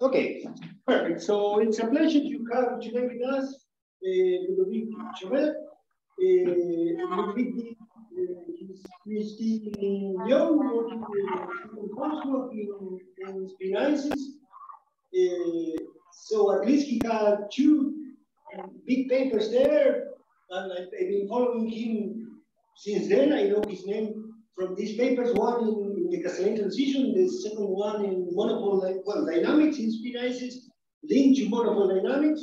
Okay, perfect. So it's a pleasure to have today with us Ludovic Jaubert. Ludovic is PhD in Lyon, working with postdoc in spinaces. So at least he had two big papers there, and I've been following him since then. I know his name from these papers, one in the Castellane transition, the second one in monopole, well, dynamics in spinaces, linked to monopole dynamics.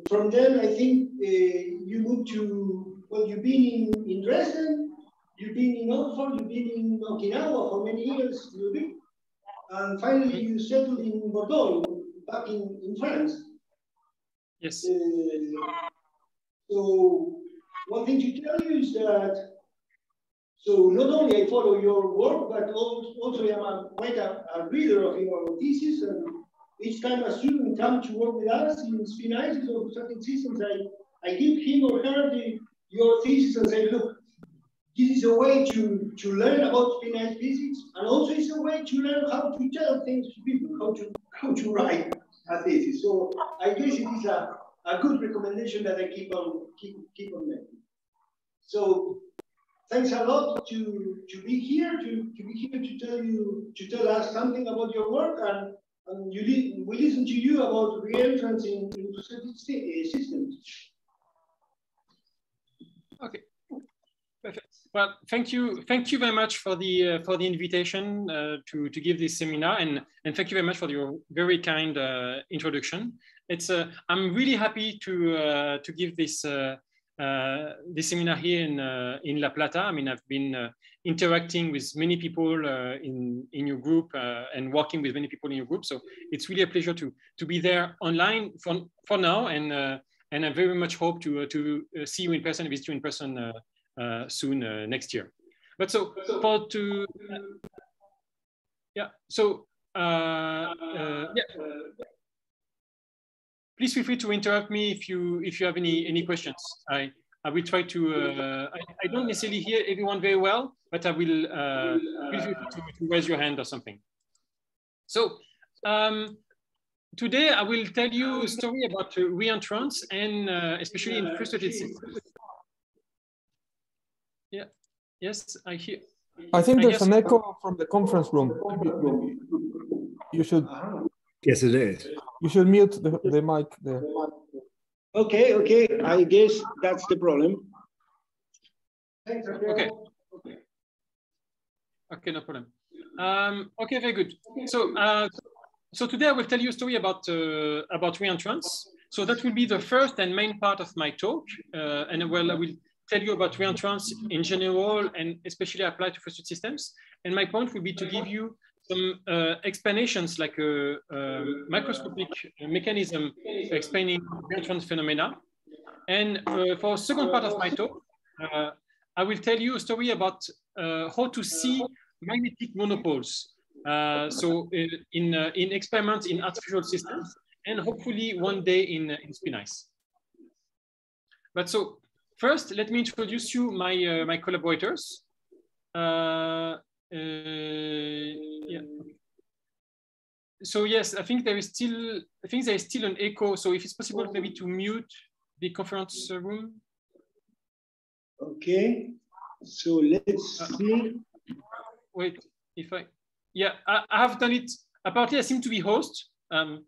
From then, I think you moved to, well, you've been in Dresden, you've been in Oxford, you've been in Okinawa for many years, Ludovic, and finally you settled in Bordeaux, back in France. Yes. So one thing to tell you is that, so not only I follow your work, but also I'm quite a reader of your thesis, and each time a student comes to work with us in spinaces or certain systems, I give him or her your thesis and say, look, this is a way to learn about spinise physics, and also it's a way to learn how to tell things to people, how to write a thesis. So I guess it is a good recommendation that I keep on making. So thanks a lot to be here to tell us something about your work, and we listen to you about reentrance into systems. Okay. Perfect. Well, thank you very much for the invitation to give this seminar, and thank you very much for your very kind introduction. I'm really happy to give this seminar here in La Plata. I mean, I've been interacting with many people in your group and working with many people in your group. So it's really a pleasure to be there online for now, and I very much hope to see you in person, visit you in person soon next year. But please feel free to interrupt me if you have any questions. I will try to. I don't necessarily hear everyone very well, but I will feel free to raise your hand or something. So today I will tell you a story about reentrance, and especially in frustrated systems. Yeah. Yes, I hear. I think there's an echo from the conference room. You should. Yes, it is. You should mute the mic there. Okay. I guess that's the problem. Thanks, okay, no problem. Okay, very good. So today I will tell you a story about reentrance. So that will be the first and main part of my talk, and I will tell you about reentrance in general and especially applied to frustrated systems. And my point will be to give you some explanations, like a microscopic mechanism explaining reentrance phenomena. And for the second part of my talk, I will tell you a story about how to see magnetic monopoles. So in experiments in artificial systems, and hopefully one day in spinice. But so first, let me introduce you my collaborators. Yeah. So yes, I think there is still an echo. So if it's possible, maybe to mute the conference room. Okay. So let's see. Wait, I have done it. Apparently, I seem to be host.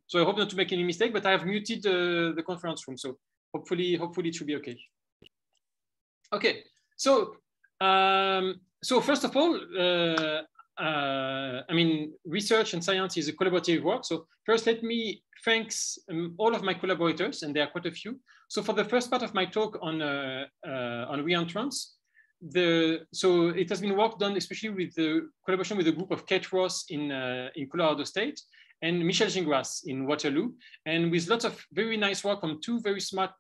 So I hope not to make any mistake, but I have muted the conference room. So hopefully it should be okay. Okay, so first of all, I mean, research and science is a collaborative work. So first, let me thank all of my collaborators, and there are quite a few. So for the first part of my talk on reentrance, so it has been work done especially with the collaboration with a group of Kate Ross in Colorado State and Michel Gingras in Waterloo, and with lots of very nice work from two very smart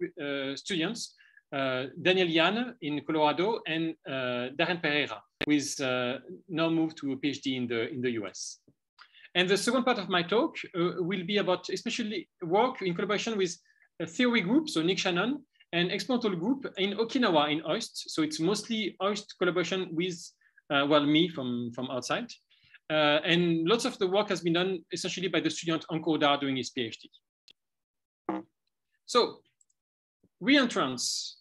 students, Daniel Yan in Colorado and Darren Pereira, who is now moved to a PhD in the US. And the second part of my talk will be about especially work in collaboration with a theory group, so Nick Shannon, and experimental group in Okinawa in OIST. So it's mostly OIST collaboration with, well, me from outside. And lots of the work has been done essentially by the student Anko during his PhD. So reentrance.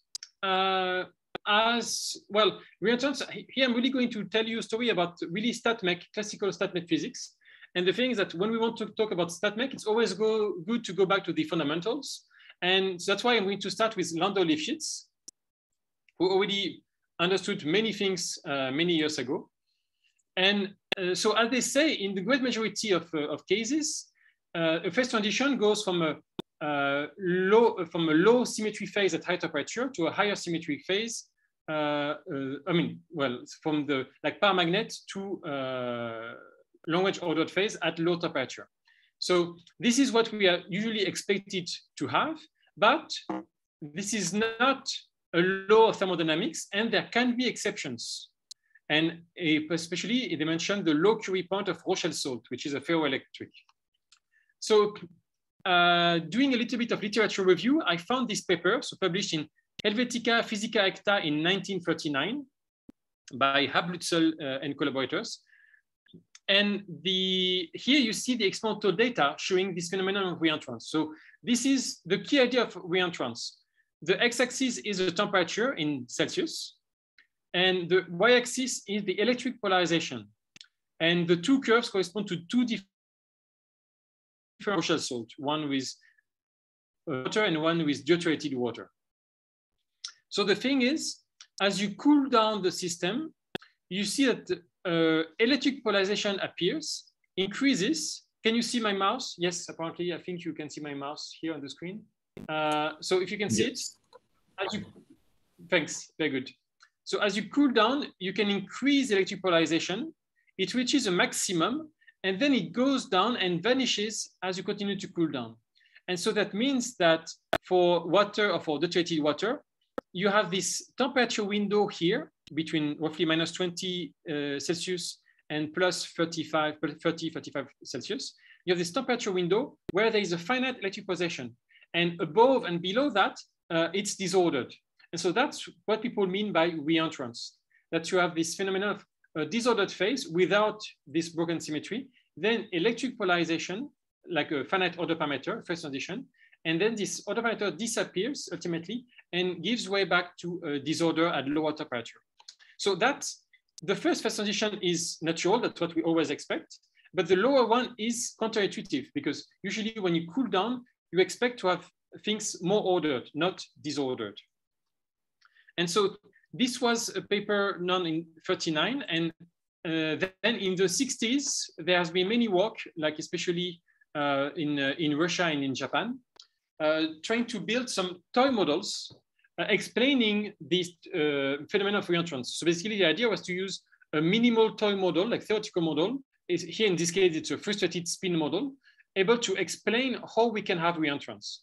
As well, reentrance, here I'm really going to tell you a story about really StatMech, classical StatMech physics. And the thing is that when we want to talk about StatMech, it's always good to go back to the fundamentals. And that's why I'm going to start with Landau Lifshitz, who already understood many things many years ago. And so as they say, in the great majority of cases, a phase transition goes from a low symmetry phase at high temperature to a higher symmetry phase. From the paramagnet to long-range ordered phase at low temperature. So this is what we are usually expected to have, but this is not a law of thermodynamics, and there can be exceptions. And especially they mentioned the low Curie point of Rochelle salt, which is a ferroelectric. So doing a little bit of literature review, I found this paper, so published in Helvetica Physica Acta in 1939 by Hablutzel and collaborators. And here you see the experimental data showing this phenomenon of reentrance. So this is the key idea of reentrance. The x-axis is the temperature in Celsius, and the y-axis is the electric polarization. And the two curves correspond to two different Rochelle salt, one with water and one with deuterated water. So the thing is, as you cool down the system, you see that electric polarization appears, increases. Can you see my mouse? Yes, apparently, I think you can see my mouse here on the screen. So if you can see it, thanks, very good. So as you cool down, you can increase electric polarization. It reaches a maximum, and then it goes down and vanishes as you continue to cool down. And so that means that for water or for deuterated water, you have this temperature window here between roughly -20 Celsius and plus 30, 35 Celsius. You have this temperature window where there is a finite electric polarization. And above and below that, it's disordered. And so that's what people mean by reentrance, that you have this phenomenon of a disordered phase without this broken symmetry, then electric polarization, like a finite order parameter, phase transition, and then this order parameter disappears ultimately and gives way back to a disorder at lower temperature. So that's the first phase transition is natural, that's what we always expect, but the lower one is counterintuitive because usually when you cool down, you expect to have things more ordered, not disordered. And so this was a paper done in 1939, and then in the 60s, there has been many work, like especially in Russia and in Japan, trying to build some toy models explaining this phenomenon of reentrance. So basically the idea was to use a minimal toy model, like theoretical model. Here in this case, it's a frustrated spin model, able to explain how we can have reentrance.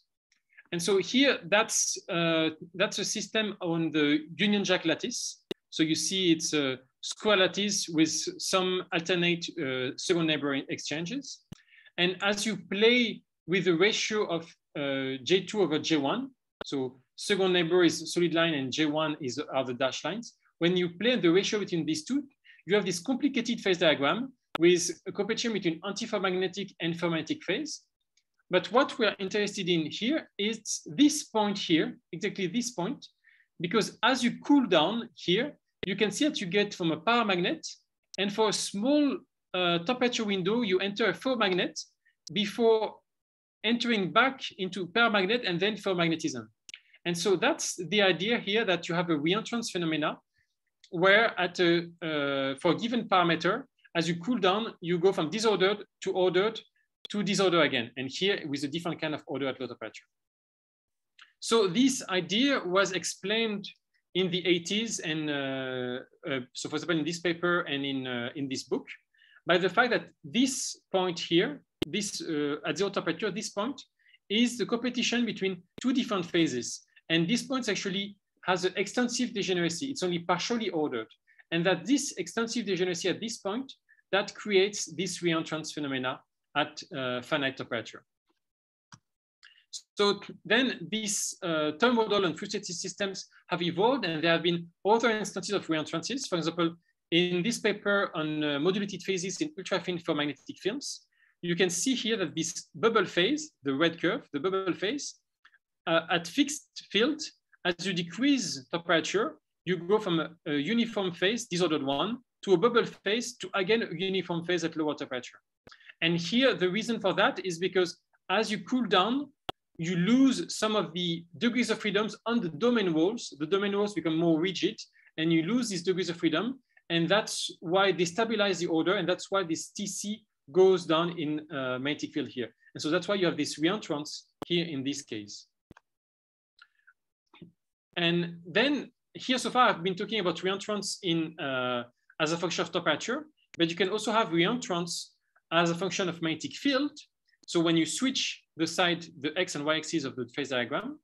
And so here, that's a system on the Union Jack lattice. So you see it's a square lattice with some alternate second neighbor exchanges. And as you play with the ratio of J2 over J1, so second neighbor is solid line and J1 are the dashed lines. When you play the ratio between these two, you have this complicated phase diagram with a competition between antiferromagnetic and ferromagnetic phase. But what we are interested in here is this point here, exactly this point, because as you cool down here, you can see that you get from a paramagnet, and for a small temperature window, you enter a ferromagnet before entering back into paramagnet and then ferromagnetism. And so that's the idea here, that you have a reentrance phenomena where for a given parameter, as you cool down, you go from disordered to ordered to disorder again, and here with a different kind of order at low temperature. So this idea was explained in the 80s, and so for example in this paper and in this book, by the fact that this point here, this at zero temperature, this point is the competition between two different phases, and this point actually has an extensive degeneracy. It's only partially ordered, and that this extensive degeneracy at this point that creates this reentrance phenomena at finite temperature. So then these toy model and frustrated systems have evolved, and there have been other instances of reentrances. For example, in this paper on modulated phases in ultra-thin ferromagnetic films, you can see here that this bubble phase, the red curve, the bubble phase, at fixed field, as you decrease temperature, you go from a uniform phase, disordered one, to a bubble phase, to again a uniform phase at lower temperature. And here, the reason for that is because as you cool down, you lose some of the degrees of freedoms on the domain walls. The domain walls become more rigid, and you lose these degrees of freedom. And that's why they stabilize the order, and that's why this TC goes down in magnetic field here. And so that's why you have this reentrance here in this case. And then here so far, I've been talking about reentrance in as a function of temperature, but you can also have reentrance as a function of magnetic field. So when you switch the side, the X and Y axis of the phase diagram,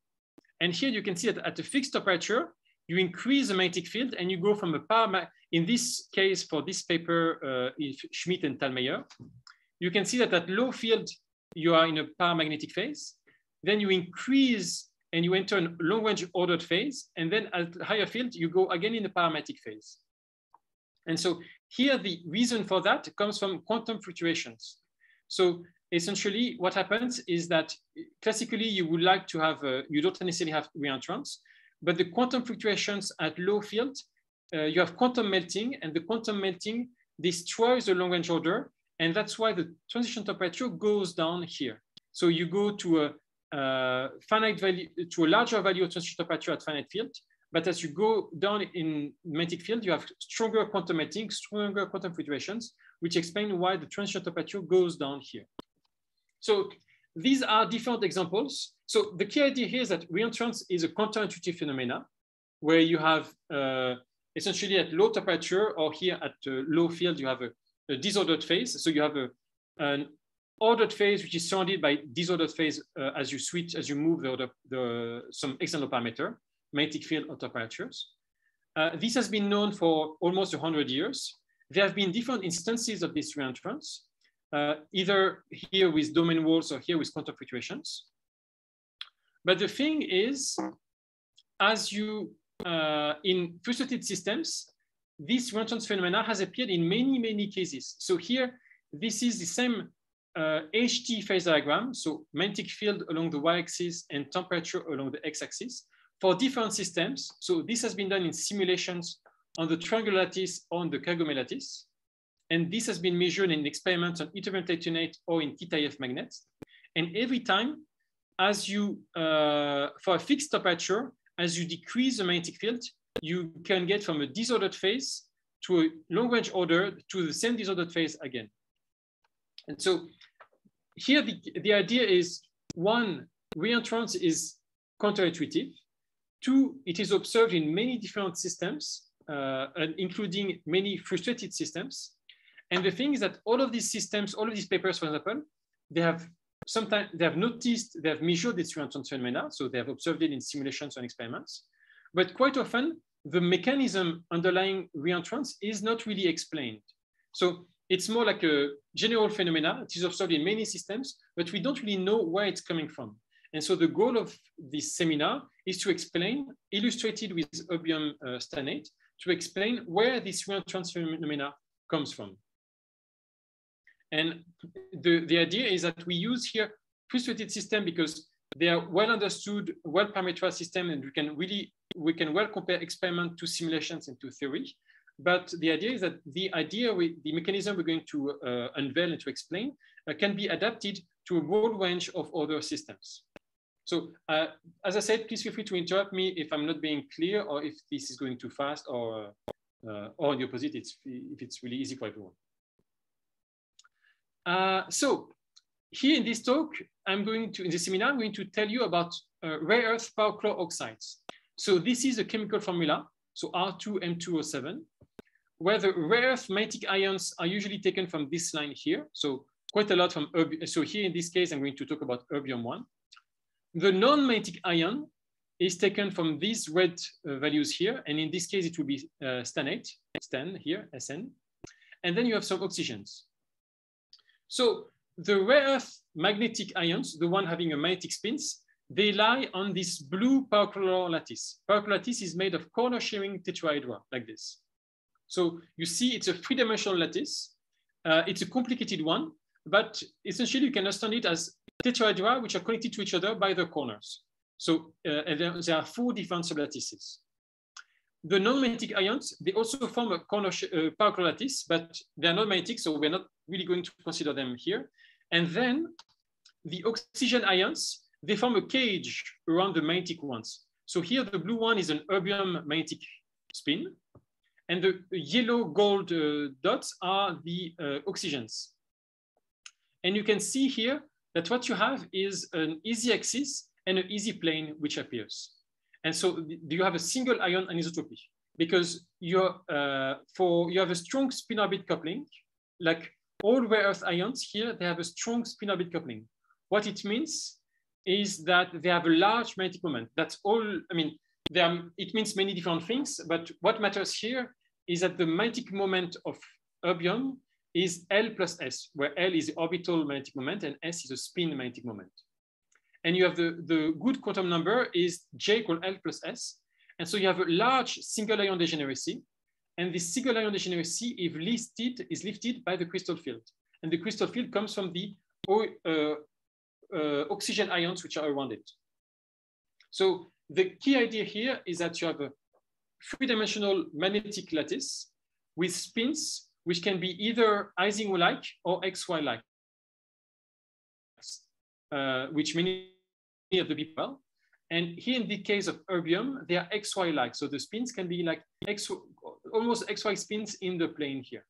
and here you can see that at a fixed temperature, you increase the magnetic field and you go from a paramagnetic, in this case for this paper, Schmidt and Thalmeyer, you can see that at low field, you are in a paramagnetic phase. Then you increase and you enter a long range ordered phase. And then at higher field, you go again in the paramagnetic phase. And so here, the reason for that comes from quantum fluctuations. So essentially what happens is that classically you would like to have, you don't necessarily have reentrance, but the quantum fluctuations at low field, you have quantum melting, and the quantum melting destroys the long range order. And that's why the transition temperature goes down here. So you go to a finite value, to a larger value of transition temperature at finite field. But as you go down in magnetic field, you have stronger quantum melting, stronger quantum fluctuations, which explain why the transition temperature goes down here. So these are different examples. So the key idea here is that reentrance is a counterintuitive phenomena where you have essentially at low temperature, or here at low field, you have a disordered phase. So you have an ordered phase which is surrounded by disordered phase as you switch, as you move some external parameter, magnetic field or temperatures. This has been known for almost 100 years. There have been different instances of this reentrance, either here with domain walls or here with quantum fluctuations. But the thing is, as you, in frustrated systems, this reentrance phenomena has appeared in many, many cases. So here, this is the same HT phase diagram. So magnetic field along the y-axis and temperature along the x-axis for different systems. So this has been done in simulations on the triangular lattice or on the Kagome lattice. And this has been measured in experiments on intermediate or in θF magnets. And every time, as you, for a fixed temperature, as you decrease the magnetic field, you can get from a disordered phase to a long range order to the same disordered phase again. And so here the idea is, one, reentrance is counterintuitive. Two, it is observed in many different systems, including many frustrated systems. And the thing is that all of these systems, all of these papers, for example, they have noticed, they have measured this reentrance phenomena, so they have observed it in simulations and experiments. But quite often, the mechanism underlying reentrance is not really explained. So it's more like a general phenomena. It is observed in many systems, but we don't really know where it's coming from. And so the goal of this seminar is to explain, illustrated with erbium stannate, to explain where this reentrance phenomena comes from. And the idea is that we use here frustrated system because they are well understood, well parameterized system, and we can well compare experiment to simulations and to theory. But the idea is that the mechanism we're going to unveil and to explain can be adapted to a broad range of other systems. So as I said, please feel free to interrupt me if I'm not being clear or if this is going too fast, or on the opposite, if it's really easy for everyone. So here in this talk, in this seminar, I'm going to tell you about rare earth pyrochlore oxides. So this is a chemical formula, so R2M2O7, where the rare earth magnetic ions are usually taken from this line here. So quite a lot from erbium. So here in this case, I'm going to talk about erbium-1. The non-magnetic ion is taken from these red values here. And in this case, it will be stannate, Stan here, SN. And then you have some oxygens. So the rare earth magnetic ions, the one having a magnetic spins, they lie on this blue pyrochlore lattice. Pyrochlore lattice is made of corner sharing tetrahedra like this. So you see it's a three-dimensional lattice. It's a complicated one, but essentially you can understand it as tetrahedra which are connected to each other by the corners. So and there are 4 different sublattices. The non-magnetic ions, they also form a corner pyrochlore lattice, but they are not magnetic, so we're not really going to consider them here. And then the oxygen ions, they form a cage around the magnetic ones. So here the blue one is an erbium magnetic spin, and the yellow gold dots are the oxygens. And you can see here that what you have is an easy axis and an easy plane which appears. And so you have a single ion anisotropy because you have a strong spin-orbit coupling. Like all rare earth ions here, they have a strong spin-orbit coupling. What it means is that they have a large magnetic moment. That's all. I mean, it means many different things, but what matters here is that the magnetic moment of erbium is L plus S, where L is the orbital magnetic moment and S is a spin magnetic moment. And you have the good quantum number is J equal L plus S. And so you have a large single ion degeneracy. And this single ion degeneracy is lifted by the crystal field. And the crystal field comes from the oxygen ions which are around it. So the key idea here is that you have a three-dimensional magnetic lattice with spins which can be either Ising-like or XY-like, which many of the people. And here in the case of erbium, they are XY-like. So the spins can be like almost XY spins in the plane here.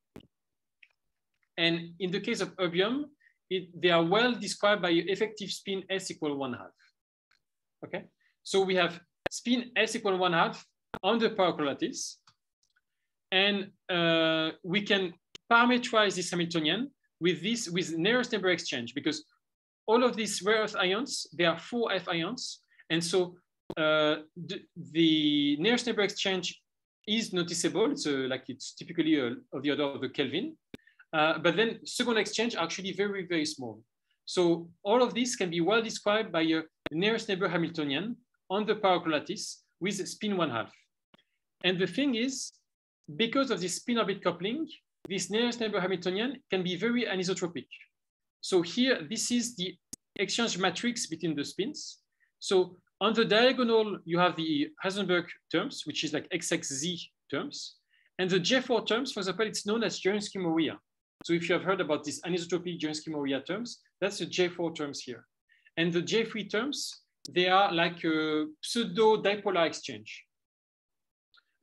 And in the case of erbium, they are well described by effective spin S equal 1/2. Okay, so we have spin S equal 1/2 on the pyrochlore lattice. And we can parameterize this Hamiltonian with nearest neighbor exchange, because all of these rare earth ions, they are 4F ions. And so the nearest neighbor exchange is noticeable. It's typically of the order of the Kelvin. But then second exchange are actually very, very small. So all of this can be well described by a nearest neighbor Hamiltonian on the pyrochlore lattice with spin 1/2. And the thing is, because of this spin orbit coupling, this nearest neighbor Hamiltonian can be very anisotropic. So here, this is the exchange matrix between the spins. So on the diagonal, you have the Heisenberg terms, which is like XXZ terms. And the J4 terms, for example, it's known as Jarinski-Moria. So if you have heard about these anisotropic Jarinski-Moria terms, that's the J4 terms here. And the J3 terms, they are like a pseudo dipolar exchange.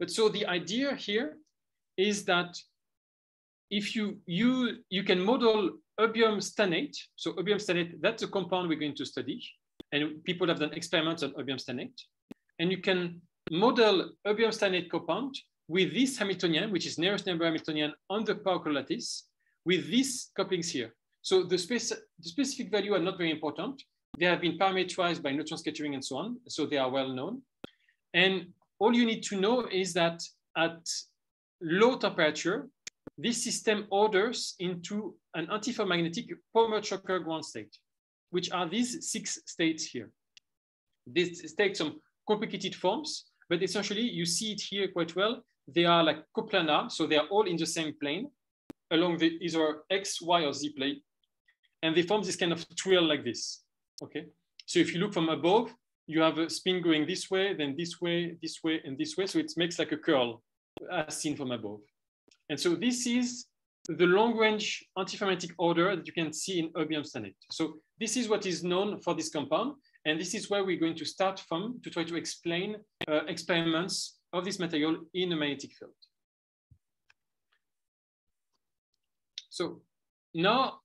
But so the idea here is that if you can model erbium stannate. So erbium stannate, that's a compound we're going to study. And people have done experiments on erbium stannate. And you can model erbium stannate compound with this Hamiltonian, which is nearest neighbor Hamiltonian on the pyrochlore lattice, with these couplings here. So the specific value are not very important. They have been parameterized by neutron scattering and so on. So they are well known. And all you need to know is that at low temperature, this system orders into an antiferromagnetic Palmer-Choker ground state, which are these 6 states here. These take some complicated forms, but essentially you see it here quite well. They are like coplanar, so they are all in the same plane along the either X, Y, or Z plane. And they form this kind of twirl like this, okay? So if you look from above, you have a spin going this way, then this way, and this way. So it makes like a curl as seen from above. And so this is the long-range antiferromagnetic order that you can see in erbium stannate. So this is what is known for this compound. And this is where we're going to start from to try to explain experiments of this material in a magnetic field. So now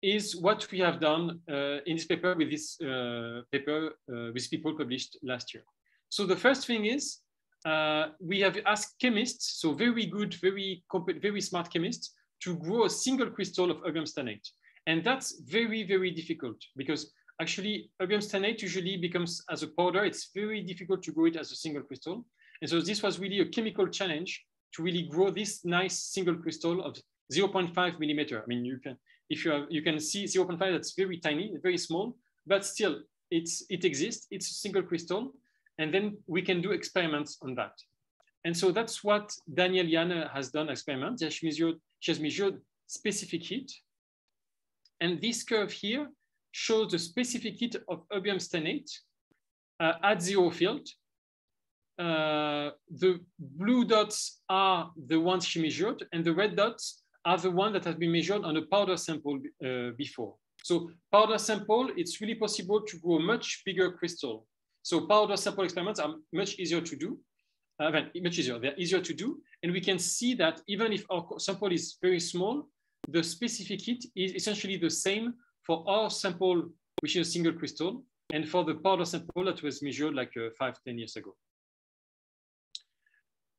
is what we have done in this paper with this with people published last year. So the first thing is we have asked chemists, so very good, very smart chemists, to grow a single crystal of erbium stannate. And that's very, very difficult because actually erbium stannate usually becomes as a powder. It's very difficult to grow it as a single crystal. And so this was really a chemical challenge to really grow this nice single crystal of 0.5 millimeter. I mean, you can see 0.5, that's very tiny, very small, but still it exists. It's a single crystal. And then we can do experiments on that. And so that's what Danielle Janne has done experiment. She has measured specific heat. And this curve here shows the specific heat of erbium stannate at zero field. The blue dots are the ones she measured, and the red dots are the ones that have been measured on a powder sample before. So powder sample, it's really possible to grow a much bigger crystal. So powder sample experiments are much easier to do. They're easier to do. And we can see that even if our sample is very small, the specific heat is essentially the same for our sample, which is a single crystal, and for the powder sample that was measured like 5-10 years ago.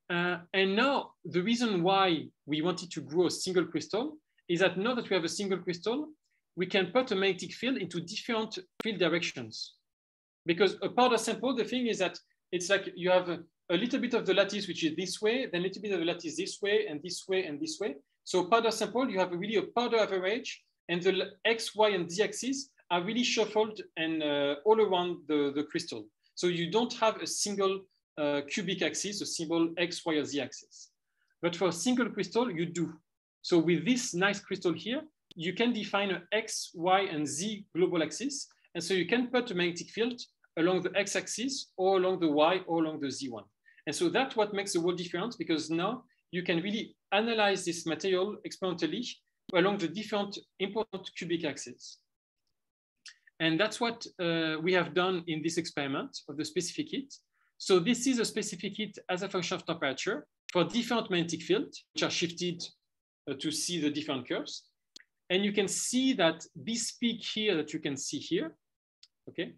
And now the reason why we wanted to grow a single crystal is that now that we have a single crystal, we can put a magnetic field into different field directions. Because a powder sample, the thing is that it's like you have a little bit of the lattice, which is this way, then a little bit of the lattice this way, and this way, and this way. So powder sample, you have really a powder average, and the X, Y, and Z axis are really shuffled and all around the crystal. So you don't have a single cubic axis, a single X, Y, or Z axis. But for a single crystal, you do. So with this nice crystal here, you can define an X, Y, and Z global axis. And so you can put a magnetic field along the X axis or along the Y or along the Z one. And so that's what makes the world different, because now you can really analyze this material experimentally along the different important cubic axes. And that's what we have done in this experiment of the specific heat. So this is a specific heat as a function of temperature for different magnetic fields, which are shifted to see the different curves. And you can see that this peak here that you can see here, okay?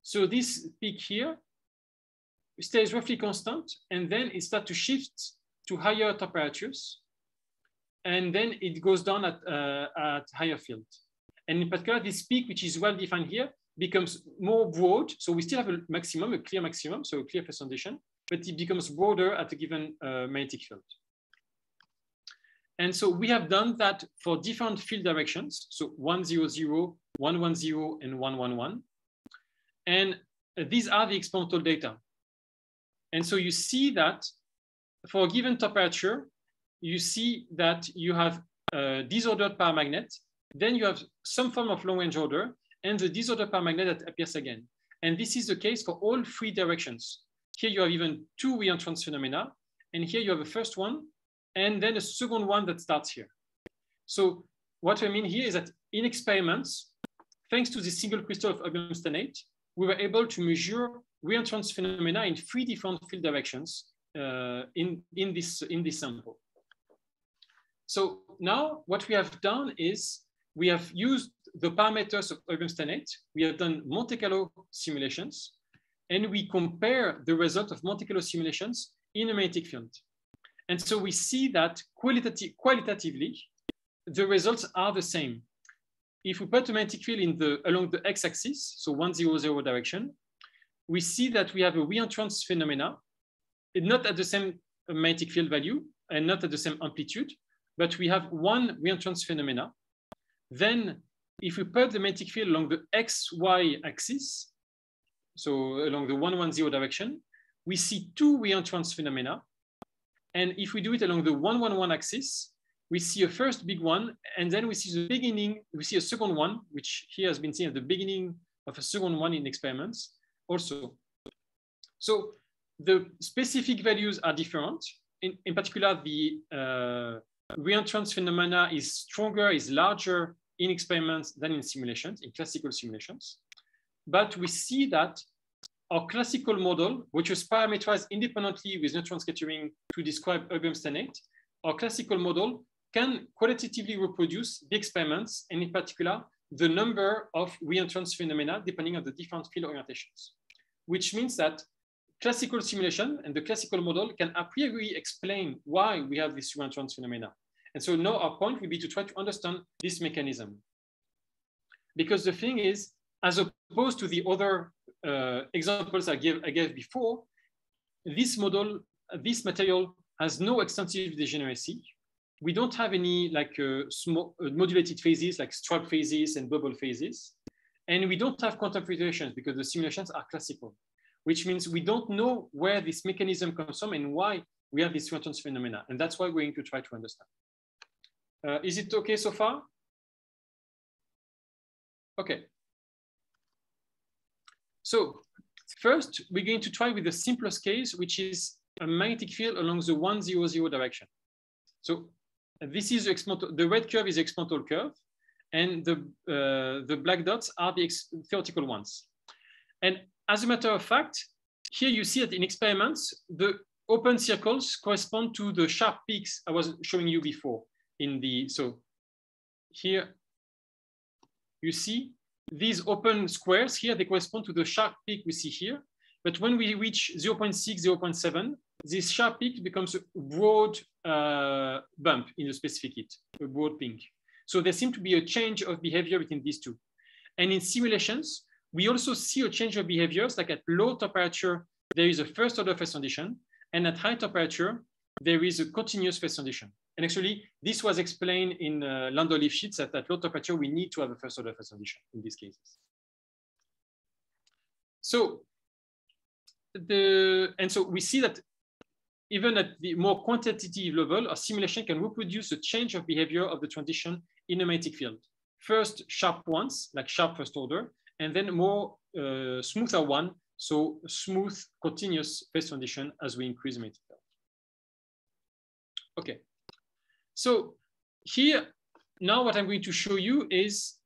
So this peak here stays roughly constant, and then it starts to shift to higher temperatures. And then it goes down at higher field. And in particular, this peak, which is well defined here, becomes more broad. So we still have a maximum, a clear maximum, so a clear phase transition, but it becomes broader at a given magnetic field. And so we have done that for different field directions. So 100, 110, and 111. And these are the experimental data. And so you see that for a given temperature, you see that you have a disordered paramagnet, then you have some form of long range order, and the disordered paramagnet that appears again. And this is the case for all three directions. Here you have even two reentrance phenomena, and here you have a first one, and then a second one that starts here. So what I mean here is that in experiments, thanks to this single crystal of erbium stannate, we were able to measure reentrance phenomena in three different field directions in this sample. So now what we have done is we have used the parameters of erbium stannate. We have done Monte Carlo simulations, and we compare the result of Monte Carlo simulations in a magnetic field. And so we see that qualitatively, the results are the same. If we put a magnetic field along the x-axis, so 100 direction, we see that we have a reentrance phenomena, not at the same magnetic field value and not at the same amplitude, but we have one reentrance phenomena. Then if we put the magnetic field along the XY axis, so along the 110 direction, we see two reentrance phenomena. And if we do it along the 111 axis, we see a first big one, and then we see the beginning, we see a second one, which here has been seen at the beginning of a second one in experiments also. So the specific values are different. In particular, the reentrance phenomena is stronger, is larger in experiments than in simulations, in classical simulations. But we see that our classical model, which was parameterized independently with neutron scattering to describe erbium stannate, our classical model can qualitatively reproduce the experiments, and in particular, the number of reentrance phenomena depending on the different field orientations, which means that classical simulation and the classical model can a priori explain why we have this reentrance phenomena. And so now our point will be to try to understand this mechanism. Because the thing is, as opposed to the other examples I gave before, this model, this material has no extensive degeneracy. We don't have any small modulated phases like strap phases and bubble phases. And we don't have quantum fluctuations because the simulations are classical, which means we don't know where this mechanism comes from and why we have this reentrance phenomena. And that's why we're going to try to understand. Is it okay so far? Okay. So first, we're going to try with the simplest case, which is a magnetic field along the 1, 0, 0 direction. So this is the red curve is the experimental curve, and the black dots are the theoretical ones. And as a matter of fact, here you see that in experiments, the open circles correspond to the sharp peaks I was showing you before. So here you see these open squares here, they correspond to the sharp peak we see here. But when we reach 0.6, 0.7, this sharp peak becomes a broad bump in the specific heat, a broad pink. So there seems to be a change of behavior between these two. And in simulations, we also see a change of behaviors, like at low temperature, there is a first order phase transition, and at high temperature, there is a continuous phase transition. And actually, this was explained in Landau-Leaf sheets that at low temperature, we need to have a first order phase transition in these cases. So, so we see that even at the more quantitative level, a simulation can reproduce a change of behavior of the transition in a magnetic field. First, sharp ones, like sharp first order, and then more smoother one, so smooth continuous phase transition as we increase the magnetic field. Okay, so here, now what I'm going to show you is,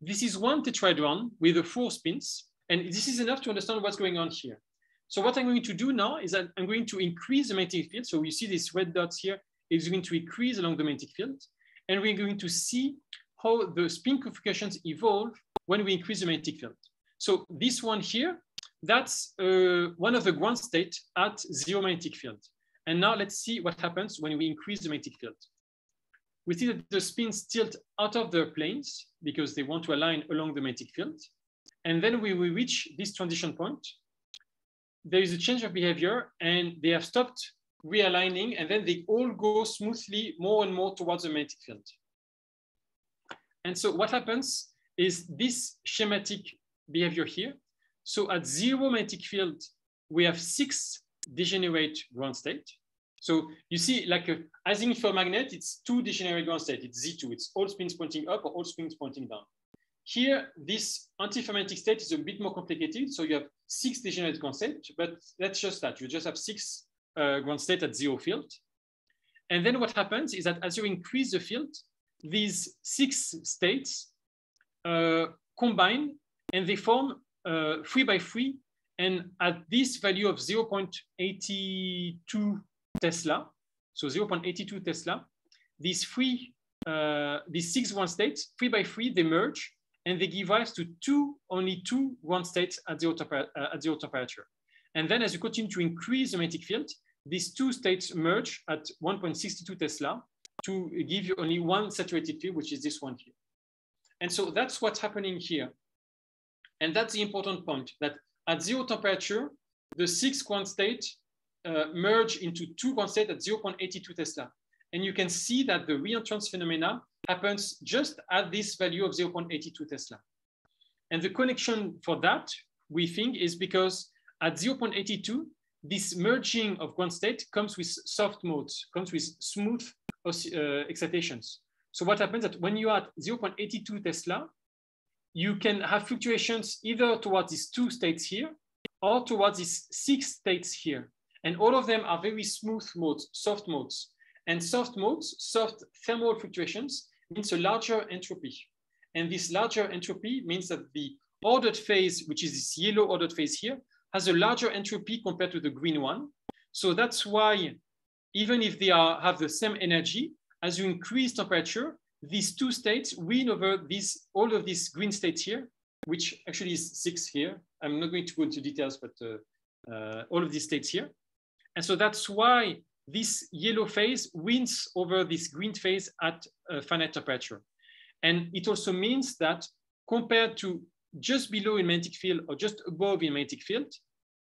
this is one tetrahedron with the 4 spins, and this is enough to understand what's going on here. So what I'm going to do now is that I'm going to increase the magnetic field. So you see these red dots here is going to increase along the magnetic field. And we're going to see how the spin configurations evolve when we increase the magnetic field. So this one here, that's one of the ground state at 0 magnetic field. And now let's see what happens when we increase the magnetic field. We see that the spins tilt out of their planes because they want to align along the magnetic field. And then we will reach this transition point. There is a change of behavior and they have stopped realigning, and then they all go smoothly more and more towards the magnetic field. And so what happens is this schematic behavior here. So at 0 magnetic field, we have 6 degenerate ground state. So you see, like as in ferromagnet, it's 2 degenerate ground state. It's Z2. It's all spins pointing up or all spins pointing down. Here, this antiferromagnetic state is a bit more complicated. So you have 6 degenerate ground state, but that's just that. You just have 6 ground state at 0 field. And then what happens is that as you increase the field, these 6 states combine and they form 3 by 3. And at this value of 0.82 Tesla, so 0.82 Tesla, these 6 ground states, 3 by 3, they merge and they give rise to only two ground states at 0 temperature. And then as you continue to increase the magnetic field, these 2 states merge at 1.62 Tesla to give you only 1 saturated field, which is this one here. And so that's what's happening here. And that's the important point, that at 0 temperature, the 6 ground states merge into 2 ground states at 0.82 Tesla. And you can see that the reentrance phenomena happens just at this value of 0.82 Tesla. And the connection for that, we think, is because at 0.82, this merging of ground state comes with soft modes, comes with smooth excitations. So what happens is that when you are at 0.82 Tesla, you can have fluctuations either towards these 2 states here or towards these 6 states here. And all of them are very smooth modes, soft modes. And soft modes, soft thermal fluctuations, means a larger entropy. And this larger entropy means that the ordered phase, which is this yellow ordered phase here, has a larger entropy compared to the green one. So that's why, even if they have the same energy, as you increase temperature, these 2 states win over all of these green states here, which actually is 6 here. I'm not going to go into details, but all of these states here. And so that's why this yellow phase wins over this green phase at finite temperature. And it also means that compared to just below in magnetic field or just above in magnetic field,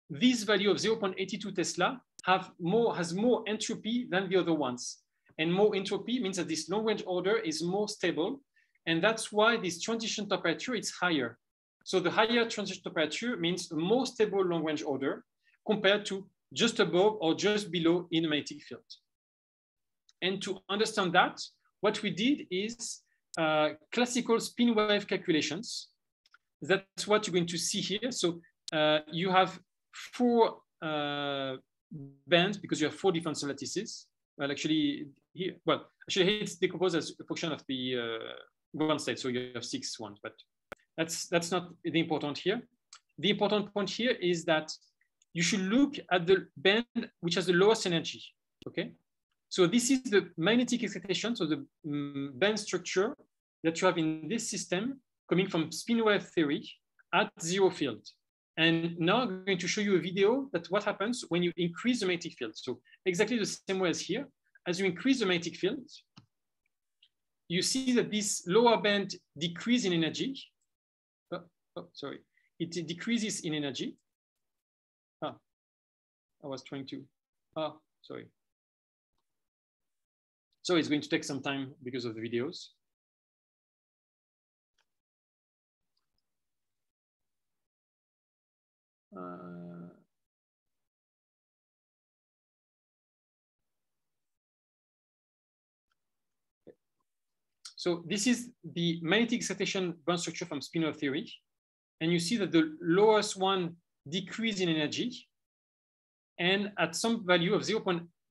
this value of 0.82 Tesla has more entropy than the other ones. And more entropy means that this long range order is more stable. And that's why this transition temperature is higher. So the higher transition temperature means a more stable long range order compared to just above or just below in a magnetic field. And to understand that, what we did is classical spin wave calculations. That's what you're going to see here. So you have 4 bands because you have 4 different lattices. Well, actually, here it's decomposed as a function of the ground state. So you have 6 ones, but that's not the important here. The important point here is that you should look at the band which has the lowest energy. Okay, so this is the magnetic excitation, so the band structure that you have in this system coming from spin wave theory at 0 field. And now I'm going to show you a video that what happens when you increase the magnetic field. So exactly the same way as here, as you increase the magnetic field, you see that this lower band decreases in energy. Sorry, it decreases in energy. I was trying to, sorry. So it's going to take some time because of the videos. So this is the magnetic excitation band structure from spin wave theory. And you see that the lowest one decreases in energy. And at some value of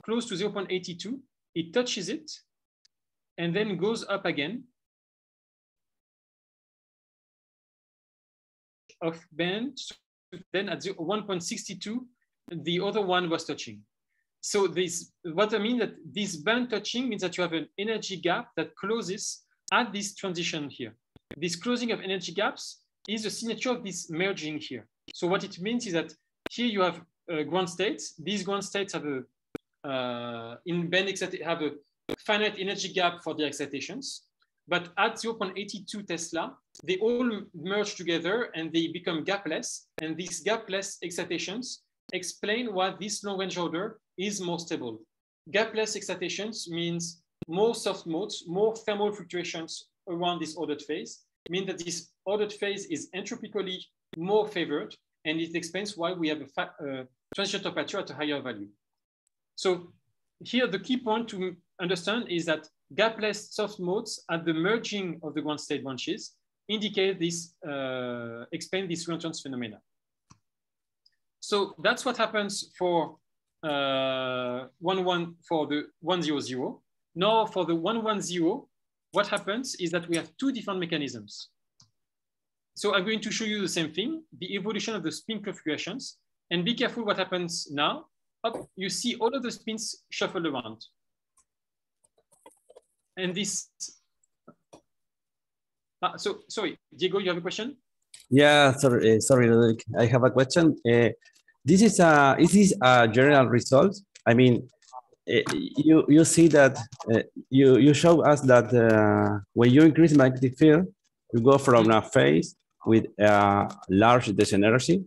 close to 0.82, it touches it and then goes up again of band. Then at 1.62, the other one was touching. So this, what I mean that this band touching means that you have an energy gap that closes at this transition here. This closing of energy gaps is the signature of this merging here. So what it means is that here you have ground states. These ground states have in band have a finite energy gap for the excitations. But at 0.82 Tesla, they all merge together and they become gapless. And these gapless excitations explain why this long-range order is more stable. Gapless excitations means more soft modes, more thermal fluctuations around this ordered phase, mean that this ordered phase is entropically more favored, and it explains why we have a transition temperature at a higher value. So here, the key point to understand is that gapless soft modes at the merging of the ground state branches indicate this, explain this reentrance phenomena. So that's what happens for for the 100. Now for the 110, what happens is that we have 2 different mechanisms. So I'm going to show you the same thing, the evolution of the spin configurations, and be careful what happens now. Up, you see all of the spins shuffled around. And this, so sorry, Diego, you have a question? Yeah, sorry, Ludovic. I have a question. Is this a general result? I mean, you see that you show us that when you increase magnetic field, you go from a phase with large degeneracy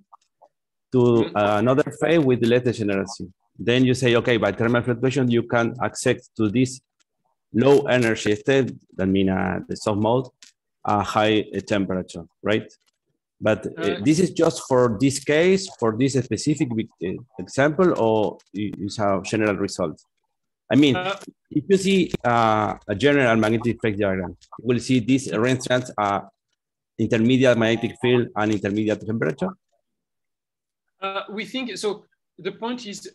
to another phase with less degeneracy. Then you say, okay, by thermal fluctuation, you can accept to this low energy state, that means the soft mode, a high temperature, right? But this is just for this case, for this specific example, or is a general result? I mean, if you see a general magnetic phase diagram, you will see this reentrance intermediate magnetic field and intermediate temperature. We think so. The point is,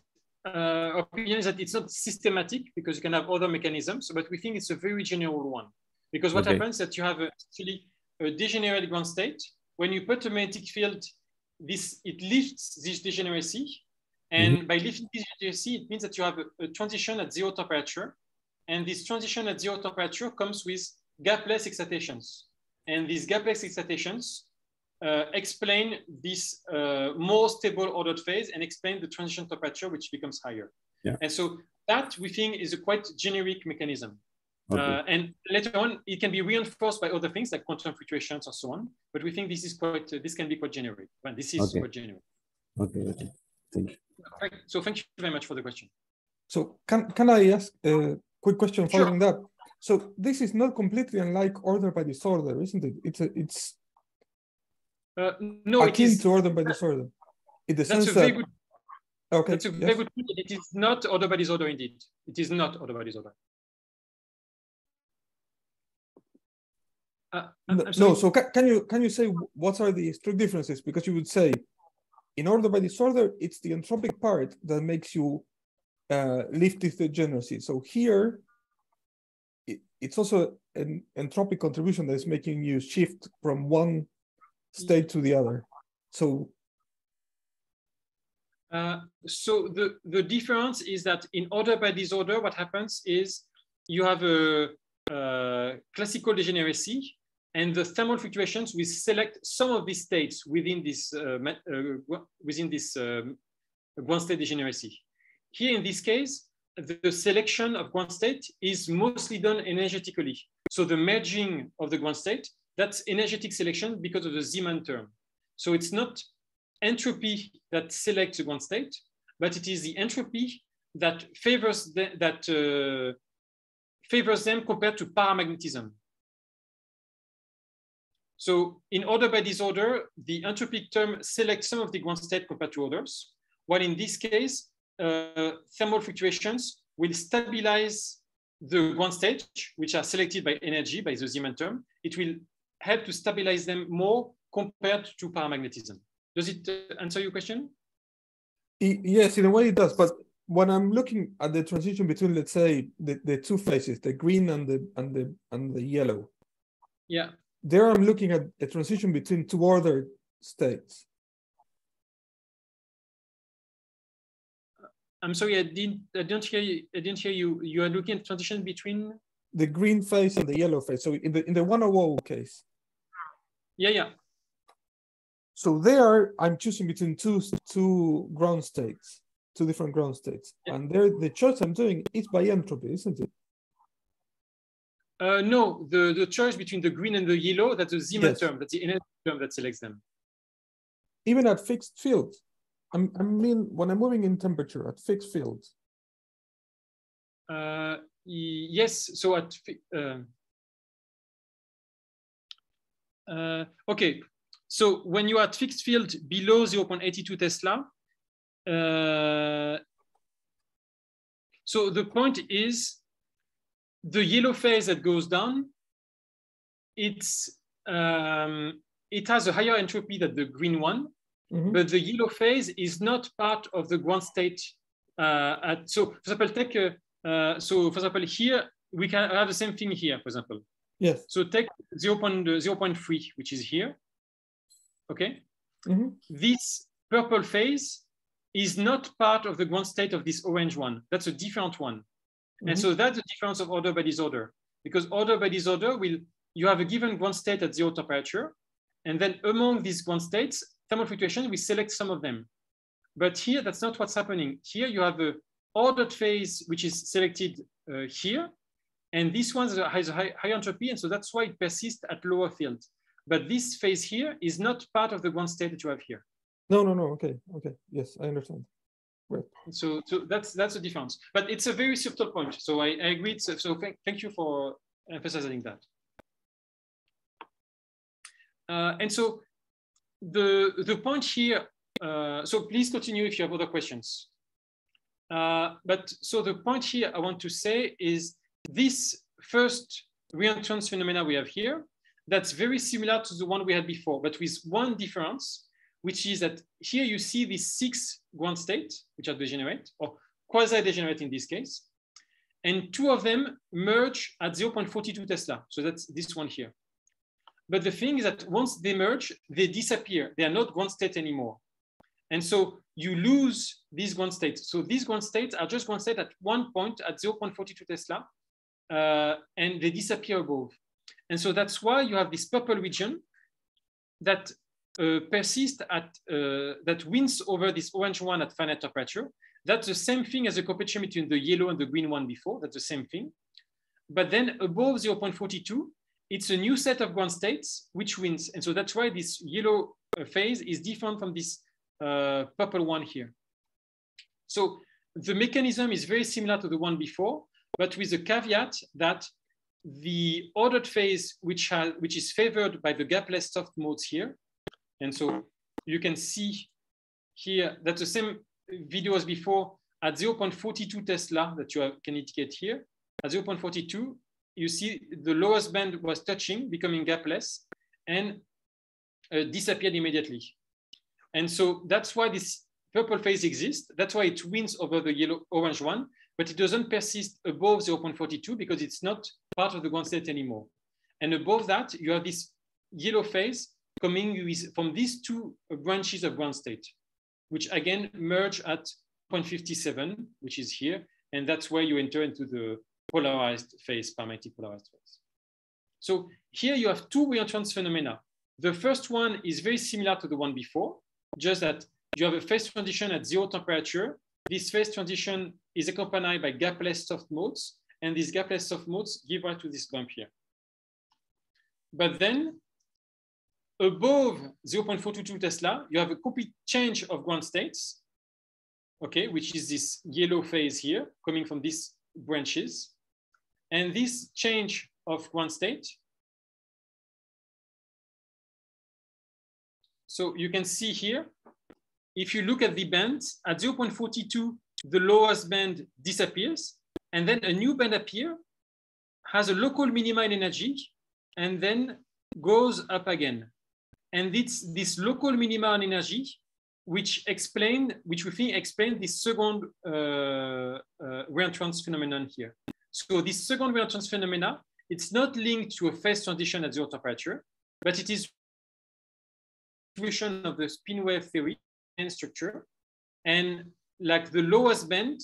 opinion is that it's not systematic because you can have other mechanisms, but we think it's a very general one because what happens is that you have actually a degenerate ground state. When you put a magnetic field, it lifts this degeneracy. And by lifting this degeneracy, it means that you have a transition at 0 temperature. And this transition at 0 temperature comes with gapless excitations. And these gapless excitations explain this more stable ordered phase and explain the transition temperature, which becomes higher. Yeah. And so that we think is a quite generic mechanism. Okay. And later on, it can be reinforced by other things like quantum fluctuations or so on. But we think this is quite, this can be quite generic. Well, this is quite generic. Okay, thank you. So thank you very much for the question. So can I ask a quick question following that? So this is not completely unlike order by disorder, isn't it? It's no, akin to order by disorder. In the sense that Okay. That's a very good point. It is not order by disorder indeed. It is not order by disorder. No, so can you say what are the strict differences? Because you would say in order by disorder, it's the entropic part that makes you lift this degeneracy. So here, it's also an entropic contribution that is making you shift from one state to the other. So so the difference is that in order by disorder, what happens is you have a classical degeneracy, and the thermal fluctuations will select some of these states within this ground state degeneracy. Here in this case, the selection of ground state is mostly done energetically. So the merging of the ground state, that's energetic selection because of the Zeeman term. So it's not entropy that selects the ground state, but it is the entropy that favors favors them compared to paramagnetism. So in order by disorder, the entropic term selects some of the ground state compared to others, while in this case, thermal fluctuations will stabilize the ground state, which are selected by energy, by the Zeeman term. It will help to stabilize them more compared to paramagnetism. Does it answer your question? Yes, in a way it does. But when I'm looking at the transition between, let's say, the two phases, the green and the yellow. Yeah. There I'm looking at a transition between two ordered states. I'm sorry, I didn't hear you. I didn't hear you. You are looking at transition between the green phase and the yellow phase. So in the 100 case. Yeah, yeah. So there I'm choosing between two ground states, two different ground states. Yeah. And there the choice I'm doing is by entropy, isn't it? No, the choice between the green and the yellow, that's the Zeeman term, that's the energy term that selects them. Even at fixed fields. I mean, when I'm moving in temperature at fixed fields. Yes, so at okay, so when you are at fixed field below 0.82 Tesla, so the point is the yellow phase that goes down, it has a higher entropy than the green one. Mm-hmm. But the yellow phase is not part of the ground state. So, for example, take so for example here we can have the same thing here. For example, yes. So take 0.3, which is here. Okay. Mm-hmm. This purple phase is not part of the ground state of this orange one. That's a different one, mm-hmm. And so that's the difference of order by disorder. Because order by disorder you have a given ground state at 0 temperature, and then among these ground states, thermal fluctuation, we select some of them. But here, that's not what's happening. Here you have a ordered phase, which is selected here. And this one has a high entropy, and so that's why it persists at lower field. But this phase here is not part of the ground state that you have here. No. Okay. Yes, I understand. Right. So that's the difference. But it's a very subtle point. So I agree. So thank you for emphasizing that. And so the point here, so please continue if you have other questions. But so the point here I want to say is this first reentrance phenomena we have here, that's very similar to the one we had before, but with one difference, which is that here you see these 6 ground states, which are degenerate, or quasi-degenerate in this case, and 2 of them merge at 0.42 Tesla. So that's this one here. But the thing is that once they merge, they disappear. They are not ground state anymore. And so you lose these ground states. So these ground states are just ground state at one point at 0.42 Tesla, and they disappear above. And so that's why you have this purple region that persists at, that wins over this orange one at finite temperature. That's the same thing as the competition between the yellow and the green one before. That's the same thing. But then above 0.42, it's a new set of ground states which wins. And so that's why this yellow phase is different from this purple one here. So the mechanism is very similar to the one before, but with the caveat that the ordered phase, which is favored by the gapless soft modes here. And so you can see here, that's the same videos before, at 0.42 Tesla that you can indicate here, at 0.42, you see the lowest band was touching, becoming gapless, and disappeared immediately. And so that's why this purple phase exists. That's why it wins over the yellow-orange one, but it doesn't persist above 0.42 because it's not part of the ground state anymore. And above that, you have this yellow phase coming from these two branches of ground state, which again merge at 0.57, which is here. And that's where you enter into the polarized phase, paramagnetic polarized phase. So here you have two reentrance phenomena. The first one is very similar to the one before, just that you have a phase transition at 0 temperature. This phase transition is accompanied by gapless soft modes, and these gapless soft modes give rise to this bump here. But then above 0.422 Tesla, you have a complete change of ground states, okay, which is this yellow phase here coming from these branches. And this change of ground state, so you can see here, if you look at the bands, at 0.42, the lowest band disappears, and then a new band appears, has a local minima in energy, and then goes up again. And it's this local minima in energy which we think explain this second reentrance phenomenon here. So this second reentrance phenomena, it's not linked to a phase transition at 0 temperature, but it is distribution of the spin wave theory and structure. And like the lowest band,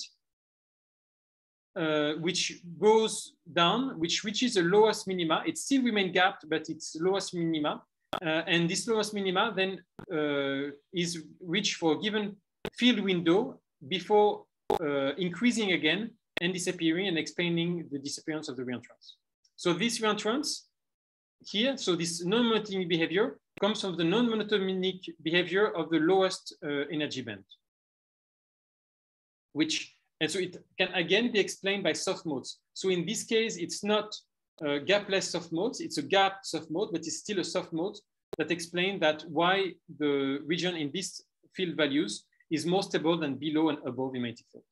which goes down, which reaches the lowest minima, it still remains gapped, but it's lowest minima. And this lowest minima then is reached for a given field window before increasing again and disappearing and explaining the disappearance of the reentrance. So this reentrance here, so this non-monotonic behavior comes from the non-monotonic behavior of the lowest energy band, and so it can again be explained by soft modes. So in this case, it's not gapless soft modes, it's a gapped soft mode, but it's still a soft mode that explains that why the region in these field values is more stable than below and above the magnetic field.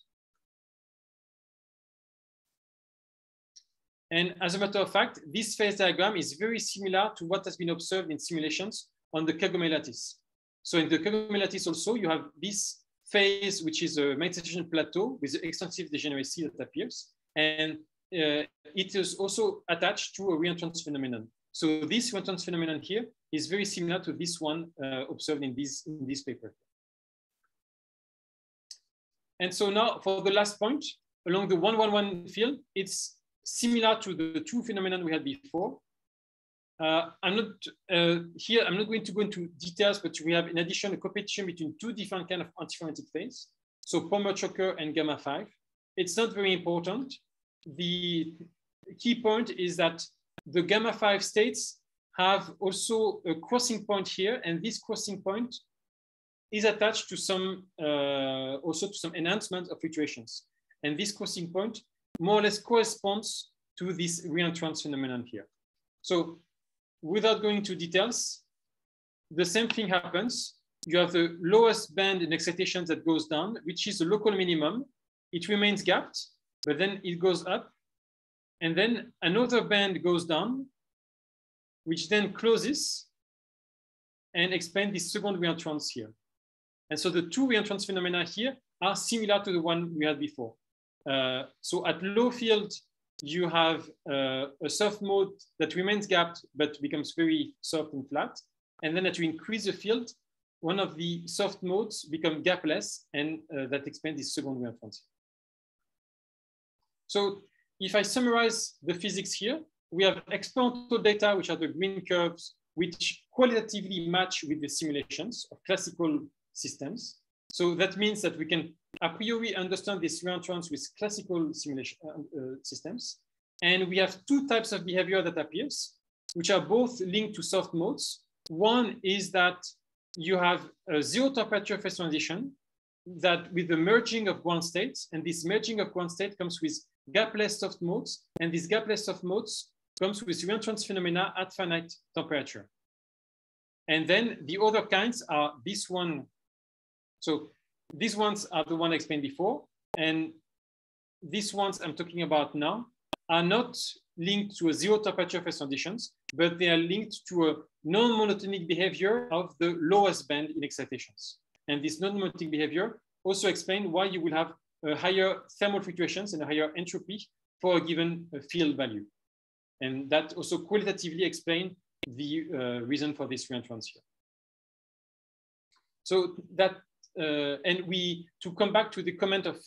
And as a matter of fact, this phase diagram is very similar to what has been observed in simulations on the Kagome lattice. So in the Kagome lattice also, you have this phase, which is a magnetic plateau with extensive degeneracy that appears. And it is also attached to a reentrance phenomenon. So this reentrance phenomenon here is very similar to this one observed in this paper. And so now for the last point, along the 111 field, it's similar to the two phenomena we had before. I'm not going to go into details, but we have in addition a competition between two different kinds of antiferromagnetic phase. So Palmer choker and gamma 5. It's not very important. The key point is that the gamma 5 states have also a crossing point here, and this crossing point is attached to some also to some enhancement of fluctuations. And this crossing point more or less corresponds to this reentrance phenomenon here. So without going into details, the same thing happens. You have the lowest band in excitations that goes down, which is the local minimum. It remains gapped, but then it goes up. And then another band goes down, which then closes and explains this second reentrance here. And so the two reentrance phenomena here are similar to the one we had before. So at low field, you have a soft mode that remains gapped, but becomes very soft and flat. And then as you increase the field, one of the soft modes become gapless, and that explains this second reentrance. So if I summarize the physics here, we have experimental data, which are the green curves, which qualitatively match with the simulations of classical systems. So that means that we can a priori understand this reentrance with classical simulation systems. And we have two types of behavior that appears, which are both linked to soft modes. One is that you have a 0 temperature phase transition that with the merging of ground states, and this merging of ground state comes with gapless soft modes, and these gapless soft modes comes with reentrance phenomena at finite temperature. And then the other kinds are this one. So these ones are the one I explained before. And these ones I'm talking about now are not linked to a zero temperature phase conditions, but they are linked to a non-monotonic behavior of the lowest band in excitations. And this non-monotonic behavior also explains why you will have a higher thermal fluctuations and a higher entropy for a given field value. And that also qualitatively explains the reason for this reentrance here. So that, and to come back to the comment of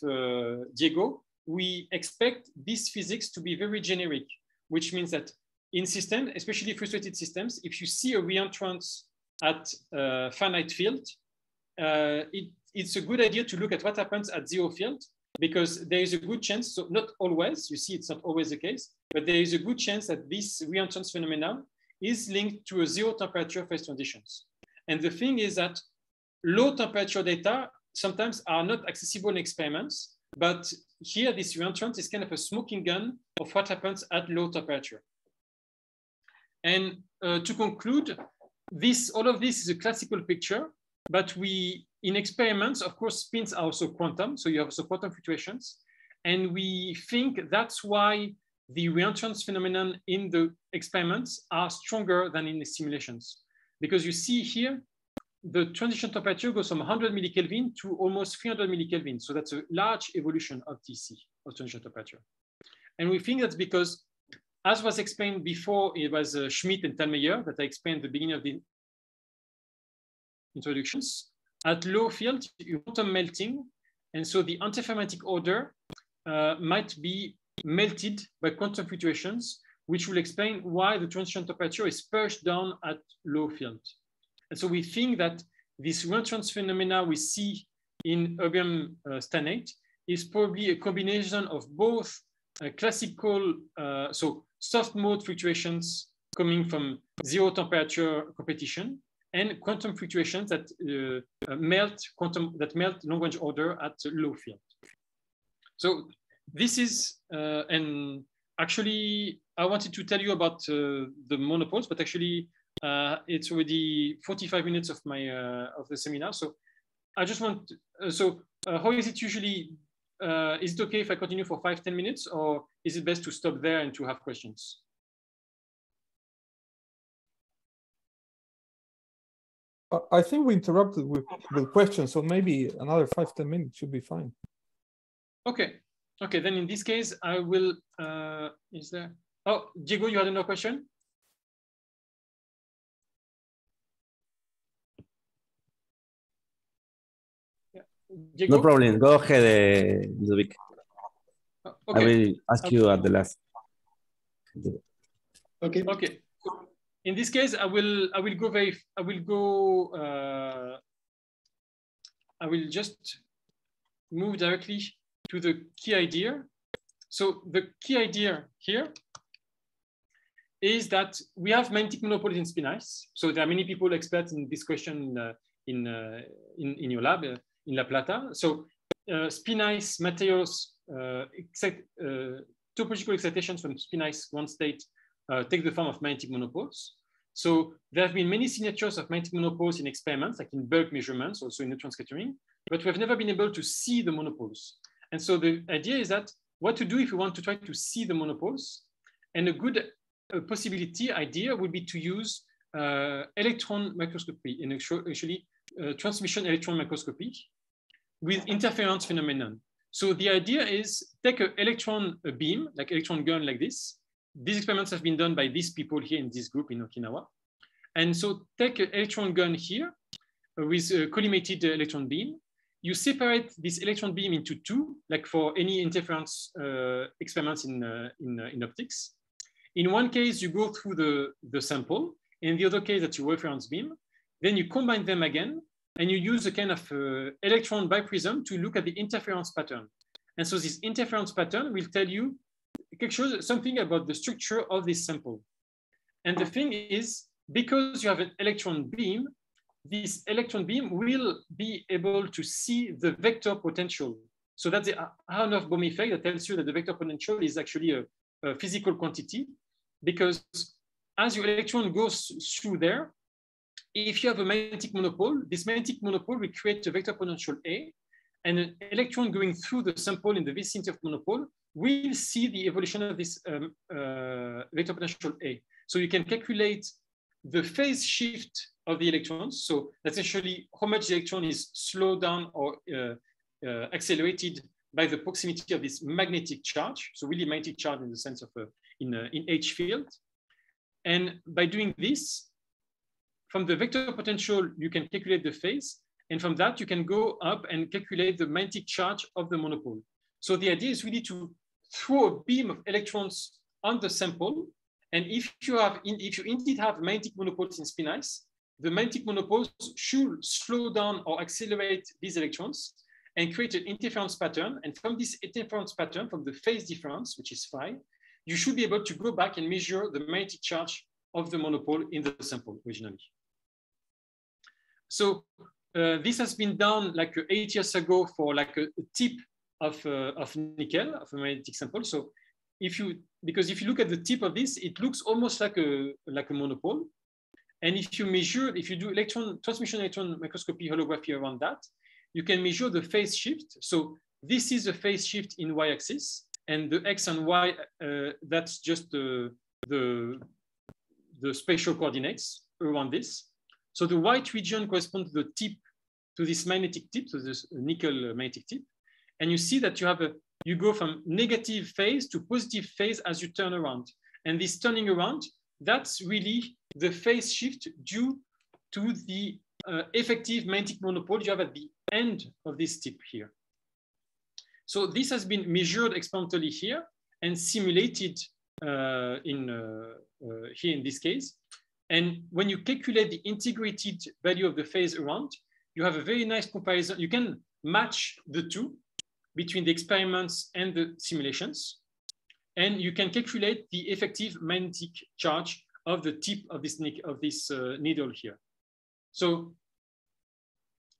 Diego, we expect this physics to be very generic, which means that in systems, especially frustrated systems, if you see a reentrance at a finite field, it's a good idea to look at what happens at zero field, because there is a good chance, so not always, you see it's not always the case, but there is a good chance that this reentrance phenomenon is linked to a zero temperature phase transitions. And the thing is that low temperature data sometimes are not accessible in experiments, but here this reentrance is kind of a smoking gun of what happens at low temperature. And to conclude, all of this is a classical picture, but in experiments, of course, spins are also quantum, so you have also quantum fluctuations. And we think that's why the reentrance phenomenon in the experiments are stronger than in the simulations. Because you see here, the transition temperature goes from 100 millikelvin to almost 300 millikelvin. So that's a large evolution of TC, of transition temperature. And we think that's because, as was explained before, it was Schmidt and Thalmeyer that I explained at the beginning of the introductions. At low field, you quantum melting. And so the antiferromagnetic order might be melted by quantum fluctuations, which will explain why the transition temperature is pushed down at low field. And so we think that this reentrance phenomena we see in erbium stannate is probably a combination of both classical, so soft mode fluctuations coming from zero temperature competition and quantum fluctuations that melt long-range order at low field. So this is, and actually I wanted to tell you about the monopoles, but actually it's already 45 minutes of my of the seminar. So I just want, how is it usually, is it okay if I continue for 5-10 minutes, or is it best to stop there and to have questions? I think we interrupted with questions, so maybe another 5-10 minutes should be fine. Okay. Okay, then in this case, I will, is there, oh, Diego, you had another question? Yeah. Diego? No problem, go ahead, Ludovic. Okay. I will ask you at the last. Okay. Okay. In this case, I will just move directly to the key idea. So the key idea here is that we have magnetic monopoles in spin ice. So there are many people experts in this question in your lab, in La Plata. So spin ice materials, topological excitations from spin ice one state take the form of magnetic monopoles. So there have been many signatures of magnetic monopoles in experiments, like in bulk measurements, also in neutron scattering, but we've never been able to see the monopoles. And so the idea is that what to do if we want to try to see the monopoles, and a good possibility idea would be to use electron microscopy, and actually transmission electron microscopy with interference phenomenon. So the idea is take an electron beam, like electron gun like this. These experiments have been done by these people here in this group in Okinawa. And so take an electron gun here with a collimated electron beam. You separate this electron beam into two, like for any interference experiments in optics. In one case, you go through the sample. In the other case, that's your reference beam. Then you combine them again, and you use a kind of electron biprism to look at the interference pattern. And so this interference pattern will tell you something about the structure of this sample. And the thing is, because you have an electron beam, this electron beam will be able to see the vector potential. So that's the Harnoff-Bohm effect that tells you that the vector potential is actually a physical quantity, because as your electron goes through there, if you have a magnetic monopole, this magnetic monopole will create a vector potential A, and an electron going through the sample in the vicinity of monopole will see the evolution of this vector potential A. So you can calculate the phase shift of the electrons. So essentially how much the electron is slowed down or accelerated by the proximity of this magnetic charge. So really magnetic charge in the sense of in H field. And by doing this, from the vector potential, you can calculate the phase. And from that, you can go up and calculate the magnetic charge of the monopole. So the idea is really to throw a beam of electrons on the sample. And if you indeed have magnetic monopoles in spin ice, the magnetic monopoles should slow down or accelerate these electrons and create an interference pattern. And from this interference pattern, from the phase difference, which is phi, you should be able to go back and measure the magnetic charge of the monopole in the sample originally. So this has been done like 8 years ago for like a tip of nickel, of a magnetic sample. So because if you look at the tip of this, it looks almost like a monopole. And if you do transmission electron microscopy holography around that, you can measure the phase shift. So this is the phase shift in y-axis, and the x and y, that's just the spatial coordinates around this. So the white region corresponds to the tip, to this magnetic tip, so this nickel magnetic tip. And you see that you go from negative phase to positive phase as you turn around. And this turning around, that's really the phase shift due to the effective magnetic monopole you have at the end of this tip here. So this has been measured experimentally here and simulated here in this case. And when you calculate the integrated value of the phase around, you have a very nice comparison. You can match the two between the experiments and the simulations. And you can calculate the effective magnetic charge of the tip of this needle here. So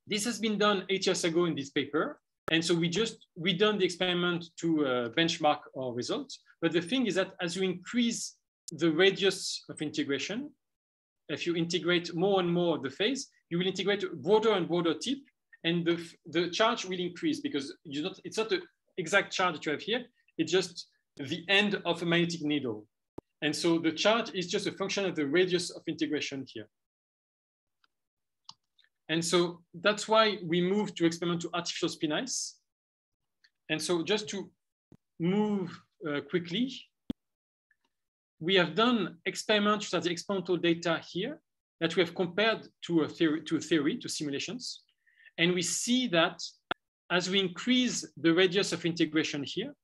this has been done 8 years ago in this paper. And so we done the experiment to benchmark our results. But the thing is that as you increase the radius of integration, if you integrate more and more of the phase, you will integrate a broader and broader tip, and the charge will increase because it's not the exact charge that you have here. It's just the end of a magnetic needle. And so the charge is just a function of the radius of integration here. And so that's why we moved to experiment to artificial spin ice. And so just to move quickly, we have done experiments that are the experimental data here that we have compared to theory, to simulations. And we see that as we increase the radius of integration here,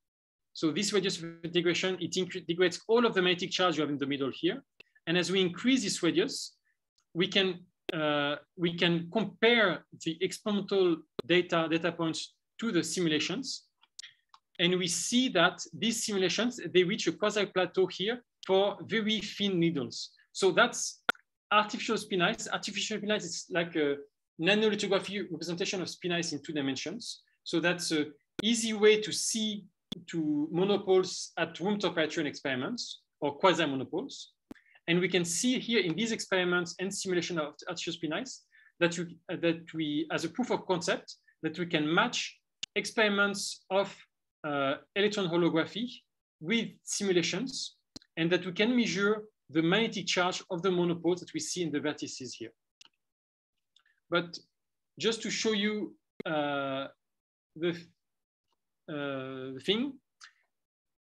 so this radius of integration, it integrates all of the magnetic charge you have in the middle here. And as we increase this radius, we can compare the experimental data points to the simulations. And we see that these simulations, they reach a quasi-plateau here for very thin needles. So that's artificial spin ice. Artificial spin ice is like a nanolithography representation of spin ice in 2 dimensions. So that's an easy way to see monopoles at room temperature in experiments, or quasi-monopoles. And we can see here in these experiments and simulation of artificial spin ice that we, as a proof of concept, that we can match experiments of electron holography with simulations, and that we can measure the magnetic charge of the monopoles that we see in the vertices here. But just to show you the thing,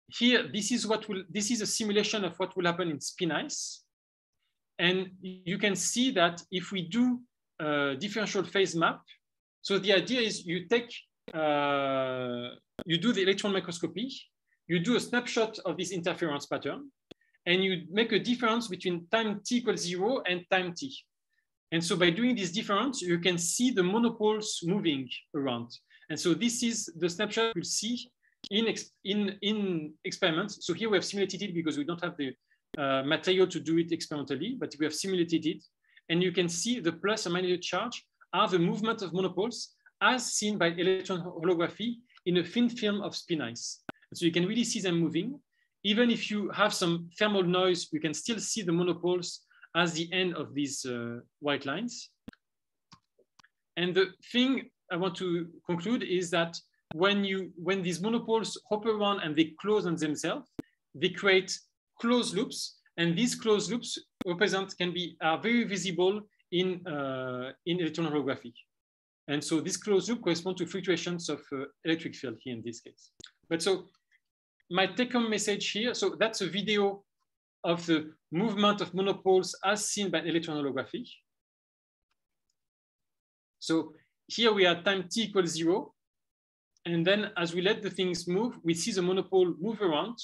here, this is a simulation of what will happen in spin ice. And you can see that if we do a differential phase map, so the idea is you take, you do the electron microscopy, you do a snapshot of this interference pattern, and you make a difference between time t equals 0 and time t. And so by doing this difference, you can see the monopoles moving around. And so this is the snapshot you'll see in experiments. So here we have simulated it because we don't have the material to do it experimentally, but we have simulated it. And you can see the plus and minus charge are the movement of monopoles as seen by electron holography in a thin film of spin ice. And so you can really see them moving. Even if you have some thermal noise, you can still see the monopoles as the end of these white lines. And the thing I want to conclude is that when these monopoles hop around and they close on themselves, they create closed loops, and these closed loops are very visible in electron holography. And so this closed loop corresponds to fluctuations of electric field here in this case. But so my take-home message here, so that's a video of the movement of monopoles as seen by electron holography. So here we are time t equals 0. And then as we let the things move, we see the monopole move around.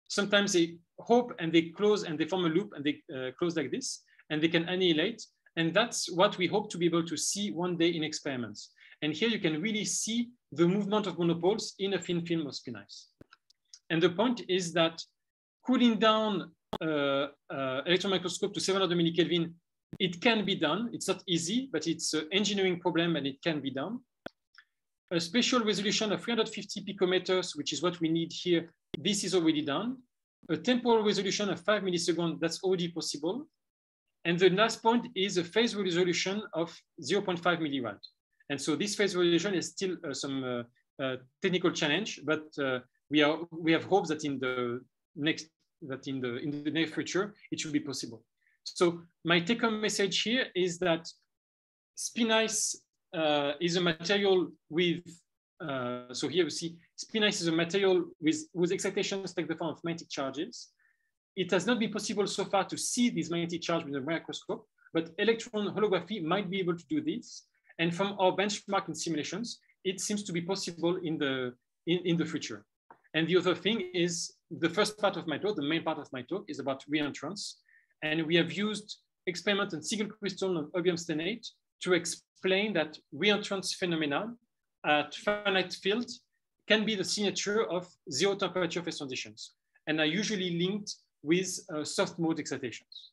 Sometimes they hop and they close and they form a loop and they close like this, and they can annihilate. And that's what we hope to be able to see one day in experiments. And here you can really see the movement of monopoles in a thin film of spin ice. And the point is that cooling down electron microscope to 700 millikelvin, it can be done. It's not easy, but it's an engineering problem and it can be done. A spatial resolution of 350 picometers, which is what we need here, this is already done. A temporal resolution of 5 milliseconds, that's already possible. And the last point is a phase resolution of 0.5 millirad. And so this phase resolution is still some technical challenge, but we have hopes that in the near future, it should be possible. So my take-home message here is that spin ice is a material with, so here we see spin ice is a material with excitations take the form of magnetic charges. It has not been possible so far to see these magnetic charges with a microscope, but electron holography might be able to do this. And from our benchmarking simulations, it seems to be possible in the future. And the other thing is the first part of my talk, the main part of my talk is about reentrance. And we have used experiment on single crystal of erbium stenate to explain that reentrance phenomena at finite field can be the signature of zero temperature phase transitions, and are usually linked with soft mode excitations.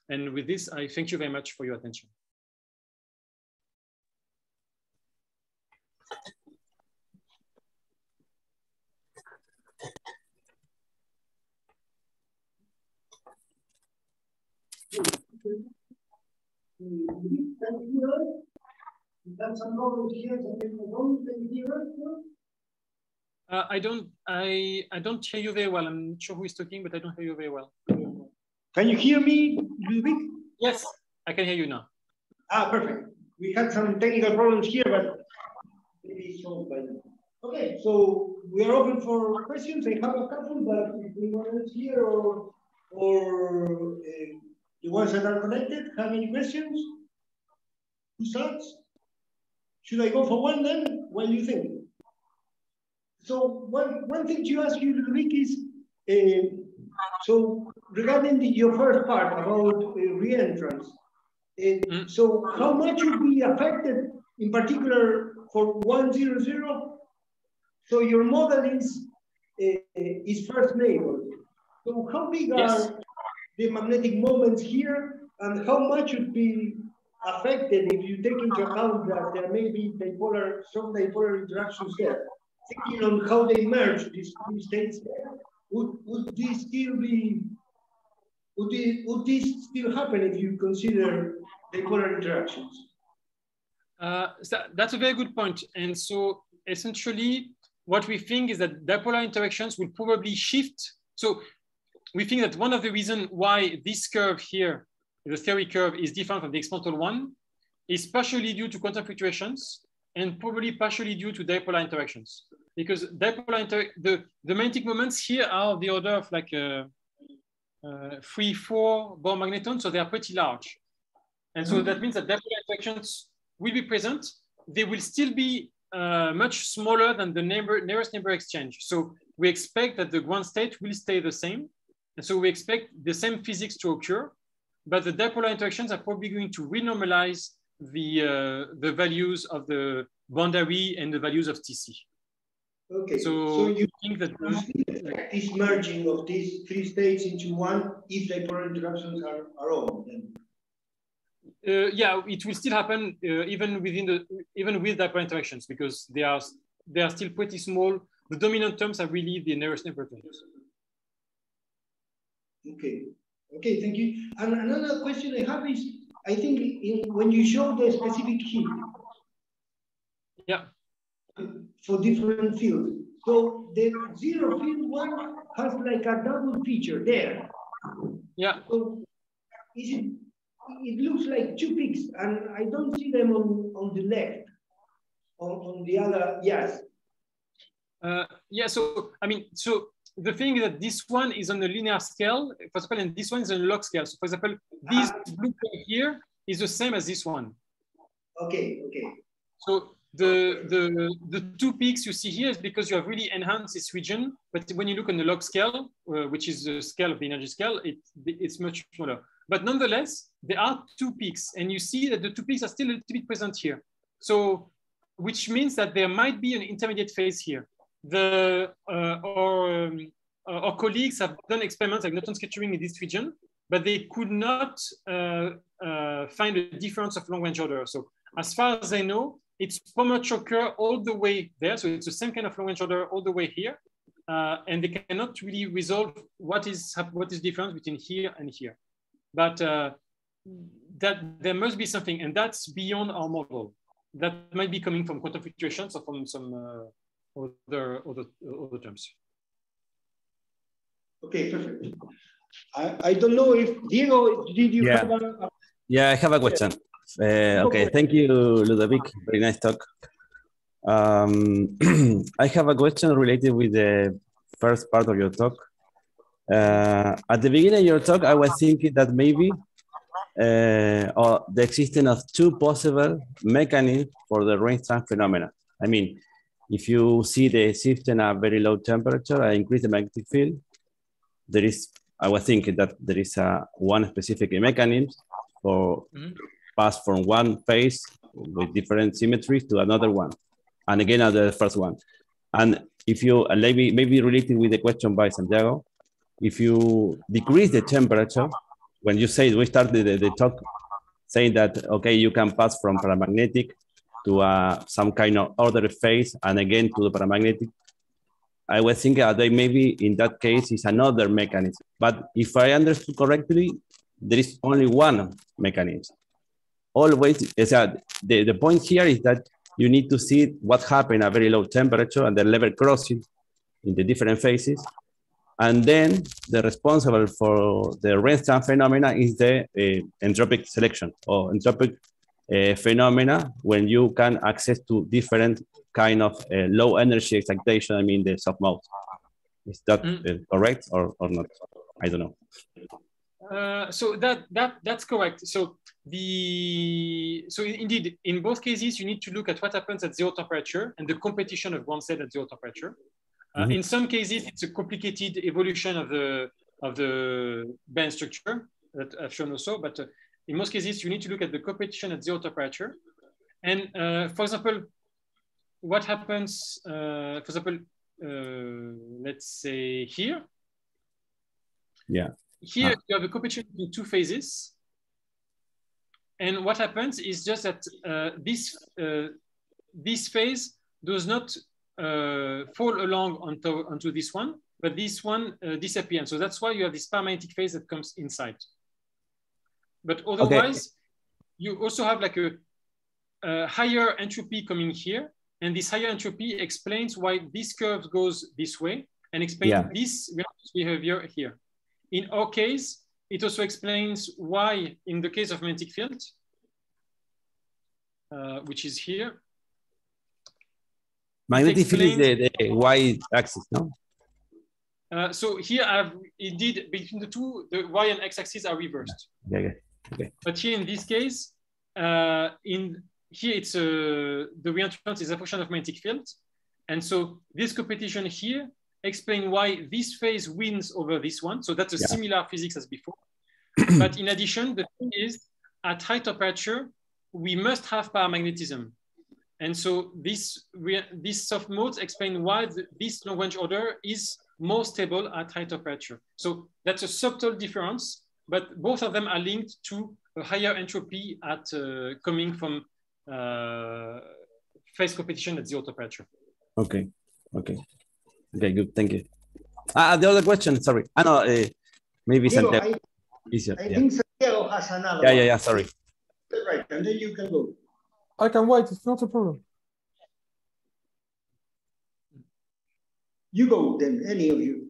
And with this, I thank you very much for your attention. I don't hear you very well. I'm not sure who is talking, but I don't hear you very well. Can you hear me, Ludovic? Yes, I can hear you now. Ah, perfect. We had some technical problems here, but maybe solved by now. Okay, so we are open for questions. I have a couple, but if anyone else here or the ones that are connected have any questions? Who starts? Should I go for one then? What do you think? So one thing to ask you, Ludovic, is so regarding your first part about reentrance. So how much would be affected in particular for 100? So your model is first neighbor. So how big are the magnetic moments here, and how much would be affected if you take into account that there may be some dipolar interactions there? Thinking on how they merge these three states, would this still be? Would this still happen if you consider dipolar interactions? So that's a very good point. And so essentially, what we think is that dipolar interactions will probably shift. So we think that one of the reasons why this curve here, the theory curve, is different from the experimental one is partially due to quantum fluctuations and probably partially due to dipolar interactions. Because the magnetic moments here are of the order of like 3-4 Bohr magnetons, so they are pretty large. And so that means that dipolar interactions will be present. They will still be much smaller than the nearest neighbor exchange. So we expect that the ground state will stay the same. And so we expect the same physics to occur, but the dipolar interactions are probably going to renormalize the values of the boundary and the values of TC. Okay, so you think that this merging of these three states into one if dipolar interactions are on then? Yeah, it will still happen even with dipolar interactions, because they are still pretty small. The dominant terms are really the nearest neighbor terms. Okay, thank you. And another question I have is, I think when you show the specific heat, Yeah. For different fields. So the zero field one has like a double feature there. Yeah. So it looks like two peaks, and I don't see them on the left. On the other, yes. Yeah, so I mean, so the thing is that this one is on a linear scale, for example, and this one is on a log scale. So for example, this blue point here is the same as this one. Okay, okay. So the two peaks you see here is because you have really enhanced this region, but when you look on the log scale, which is the scale of the energy scale, it's much smaller. But nonetheless, there are two peaks, and you see that the two peaks are still a little bit present here. So, which means that there might be an intermediate phase here. Our colleagues have done experiments like neutron scattering in this region, but they could not find a difference of long range order. So as far as I know, it's much occur all the way there. So it's the same kind of long range order all the way here. And they cannot really resolve what is the difference between here and here. But that there must be something, and that's beyond our model. That might be coming from quantum fluctuations or from some other terms. Okay, perfect. I don't know if Diego, did you have a... Yeah, I have a question. Okay, thank you, Ludovic. Very nice talk. I have a question related with the first part of your talk. At the beginning of your talk, I was thinking that maybe the existence of two possible mechanisms for the Reentrance phenomena. I mean, if you see the system at very low temperature and increase the magnetic field, there is, I was thinking that there is one specific mechanism for pass from one phase with different symmetries to another one, and again at the first one. And if you, maybe related with the question by Santiago, if you decrease the temperature, when you say, we started the talk saying that, okay, you can pass from paramagnetic to some kind of order phase and again to the paramagnetic, I was thinking that maybe in that case is another mechanism. But if I understood correctly, there is only one mechanism. Always, the point here is that you need to see what happened at very low temperature and the level crossing in the different phases. And then the responsible for the Reentrance phenomena is the entropic selection or entropic phenomena when you can access to different kind of low energy excitation, I mean the soft mode. Is that correct or not? I don't know. So that's correct. So indeed, in both cases, you need to look at what happens at zero temperature and the competition of one cell at zero temperature. In some cases, it's a complicated evolution of the band structure that I've shown also, but in most cases, you need to look at the competition at zero temperature. And for example, what happens, for example, let's say here. Yeah. Here you have a competition in two phases. And what happens is just that this phase does not fall along onto this one, but this one disappears. So that's why you have this paramagnetic phase that comes inside. But otherwise, you also have like a higher entropy coming here. And this higher entropy explains why this curve goes this way and explains this behavior here. In our case, it also explains why in the case of magnetic field, which is here. Magnetic field is the y-axis, no? So here I've indeed between the two, the y and x-axis are reversed. Okay. But here in this case, here it's the reentrance is a function of magnetic field, and so this competition here explains why this phase wins over this one. So that's a similar physics as before. But in addition, the thing is at high temperature we must have paramagnetism. And so these soft modes explain why this long range order is more stable at high temperature. So that's a subtle difference, but both of them are linked to a higher entropy at coming from phase competition at zero temperature. Okay, good, thank you. The other question, sorry. I know, maybe Diego, Santiago. I think Santiago has another one. Yeah, sorry. Right, and then you can go. I can wait, it's not a problem. You go then, any of you.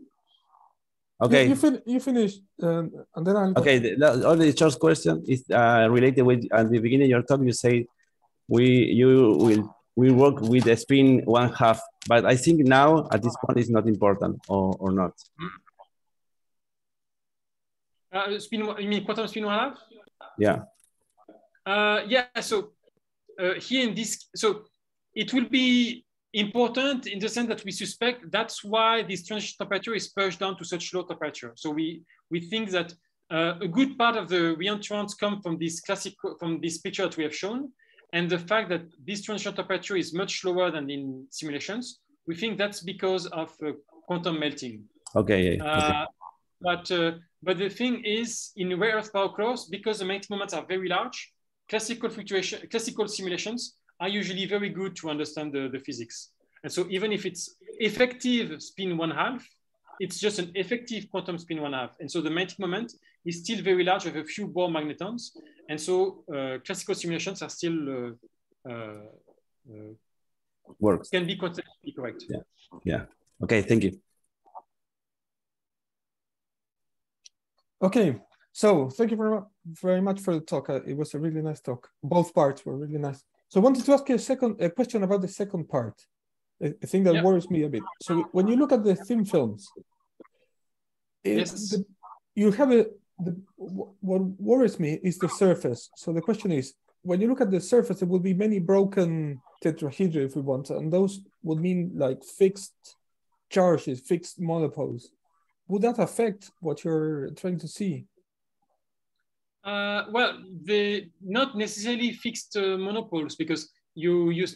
Okay. You finished, and then I'll go. Okay, the only short question is related with, at the beginning of your talk, you say we work with a spin 1/2, but I think now at this point it's not important or not. You mean quantum spin 1/2? Yeah. Yeah, so here in this, so it will be important in the sense that we suspect that's why this transition temperature is pushed down to such low temperature. So we think that a good part of the reentrance come from this picture that we have shown, and the fact that this transition temperature is much lower than in simulations, we think that's because of quantum melting. Okay. Okay. But the thing is, in rare earth pyrochlores, because the magnetic moments are very large, classical simulations are usually very good to understand the physics. And so even if it's effective spin 1/2, it's just an effective quantum spin 1/2. And so the magnetic moment is still very large with a few Bohr magnetons. And so classical simulations are still works. Can be conceptually correct. Yeah. Yeah. Okay. Thank you. Okay. So thank you very much for the talk. It was a really nice talk. Both parts were really nice. So I wanted to ask you a question about the second part, a thing that worries me a bit. So when you look at the thin films, yes. You have what worries me is the surface. So the question is, when you look at the surface, there will be many broken tetrahedra, if we want, and those would mean like fixed charges, fixed monopoles. Would that affect what you're trying to see? Well, not necessarily fixed monopoles, because you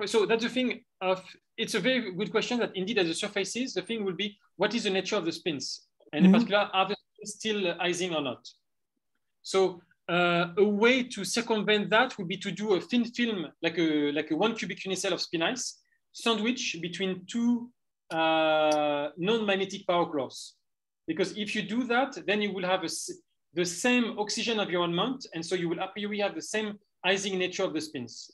so that's the thing of, it's a very good question that indeed at the surfaces, the thing will be, what is the nature of the spins? And in particular, are the spins still Ising or not? So a way to circumvent that would be to do a thin film, like a 1 cubic unit cell of spin ice, sandwich between two non-magnetic pyrochlores. Because if you do that, then you will have the same oxygen environment, and so you will a priori have the same Ising nature of the spins.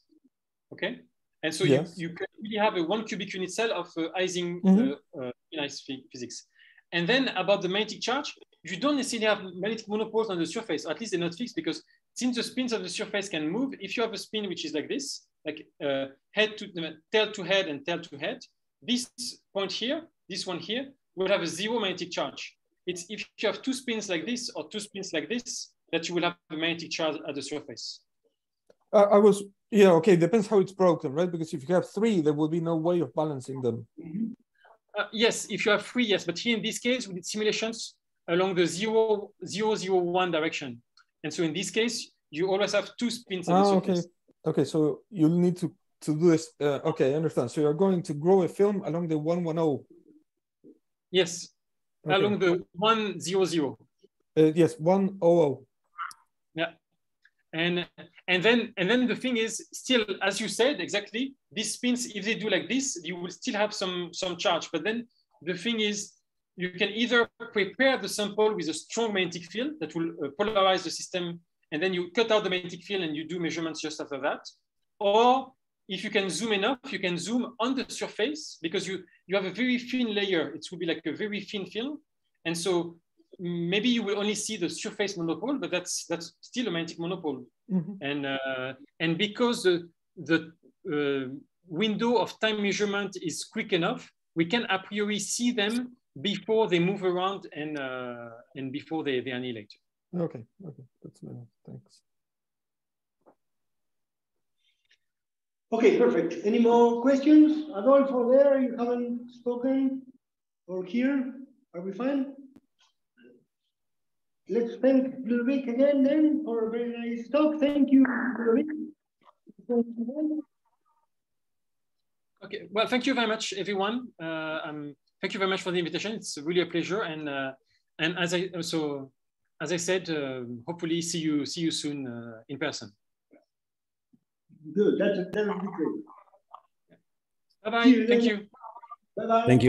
Okay, and so you can really have a 1 cubic unit cell of Ising spin ice physics. And then about the magnetic charge, you don't necessarily have magnetic monopoles on the surface, or at least they're not fixed, because since the spins of the surface can move, if you have a spin which is like this, like tail to head and tail to head, this point here, this one here, will have a 0 magnetic charge. It's if you have two spins like this or two spins like this, that you will have a magnetic charge at the surface. Okay, depends how it's broken, right? Because if you have 3, there will be no way of balancing them. Yes, if you have 3, yes, but here in this case, we did simulations along the 0, 0, 0, 1 direction. And so in this case, you always have 2 spins at the surface. Okay, so you'll need to do this. Okay, I understand. So you're going to grow a film along the 110. Yes, okay. Along the 100. Yes, 100. Yeah, and then the thing is, still, as you said, exactly, these spins, if they do like this, you will still have some charge. But then the thing is, you can either prepare the sample with a strong magnetic field that will polarize the system, and then you cut out the magnetic field and you do measurements just after that. Or if you can zoom enough, you can zoom on the surface, because you have a very thin layer. It will be like a very thin film. And so maybe you will only see the surface monopole, but that's still a magnetic monopole. And because the window of time measurement is quick enough, we can a priori see them before they move around and before they annihilate. Okay, that's enough. Thanks. Okay, perfect. Any more questions? Adolfo, there, you haven't spoken? Or here? Are we fine? Let's thank Ludovic again then for a very nice talk. Thank you, Ludovic. Okay, well, thank you very much, everyone. Thank you very much for the invitation. It's really a pleasure. And as I said, hopefully see you soon in person. Good. That would be great. Bye-bye. Thank you. Bye-bye. Thank you.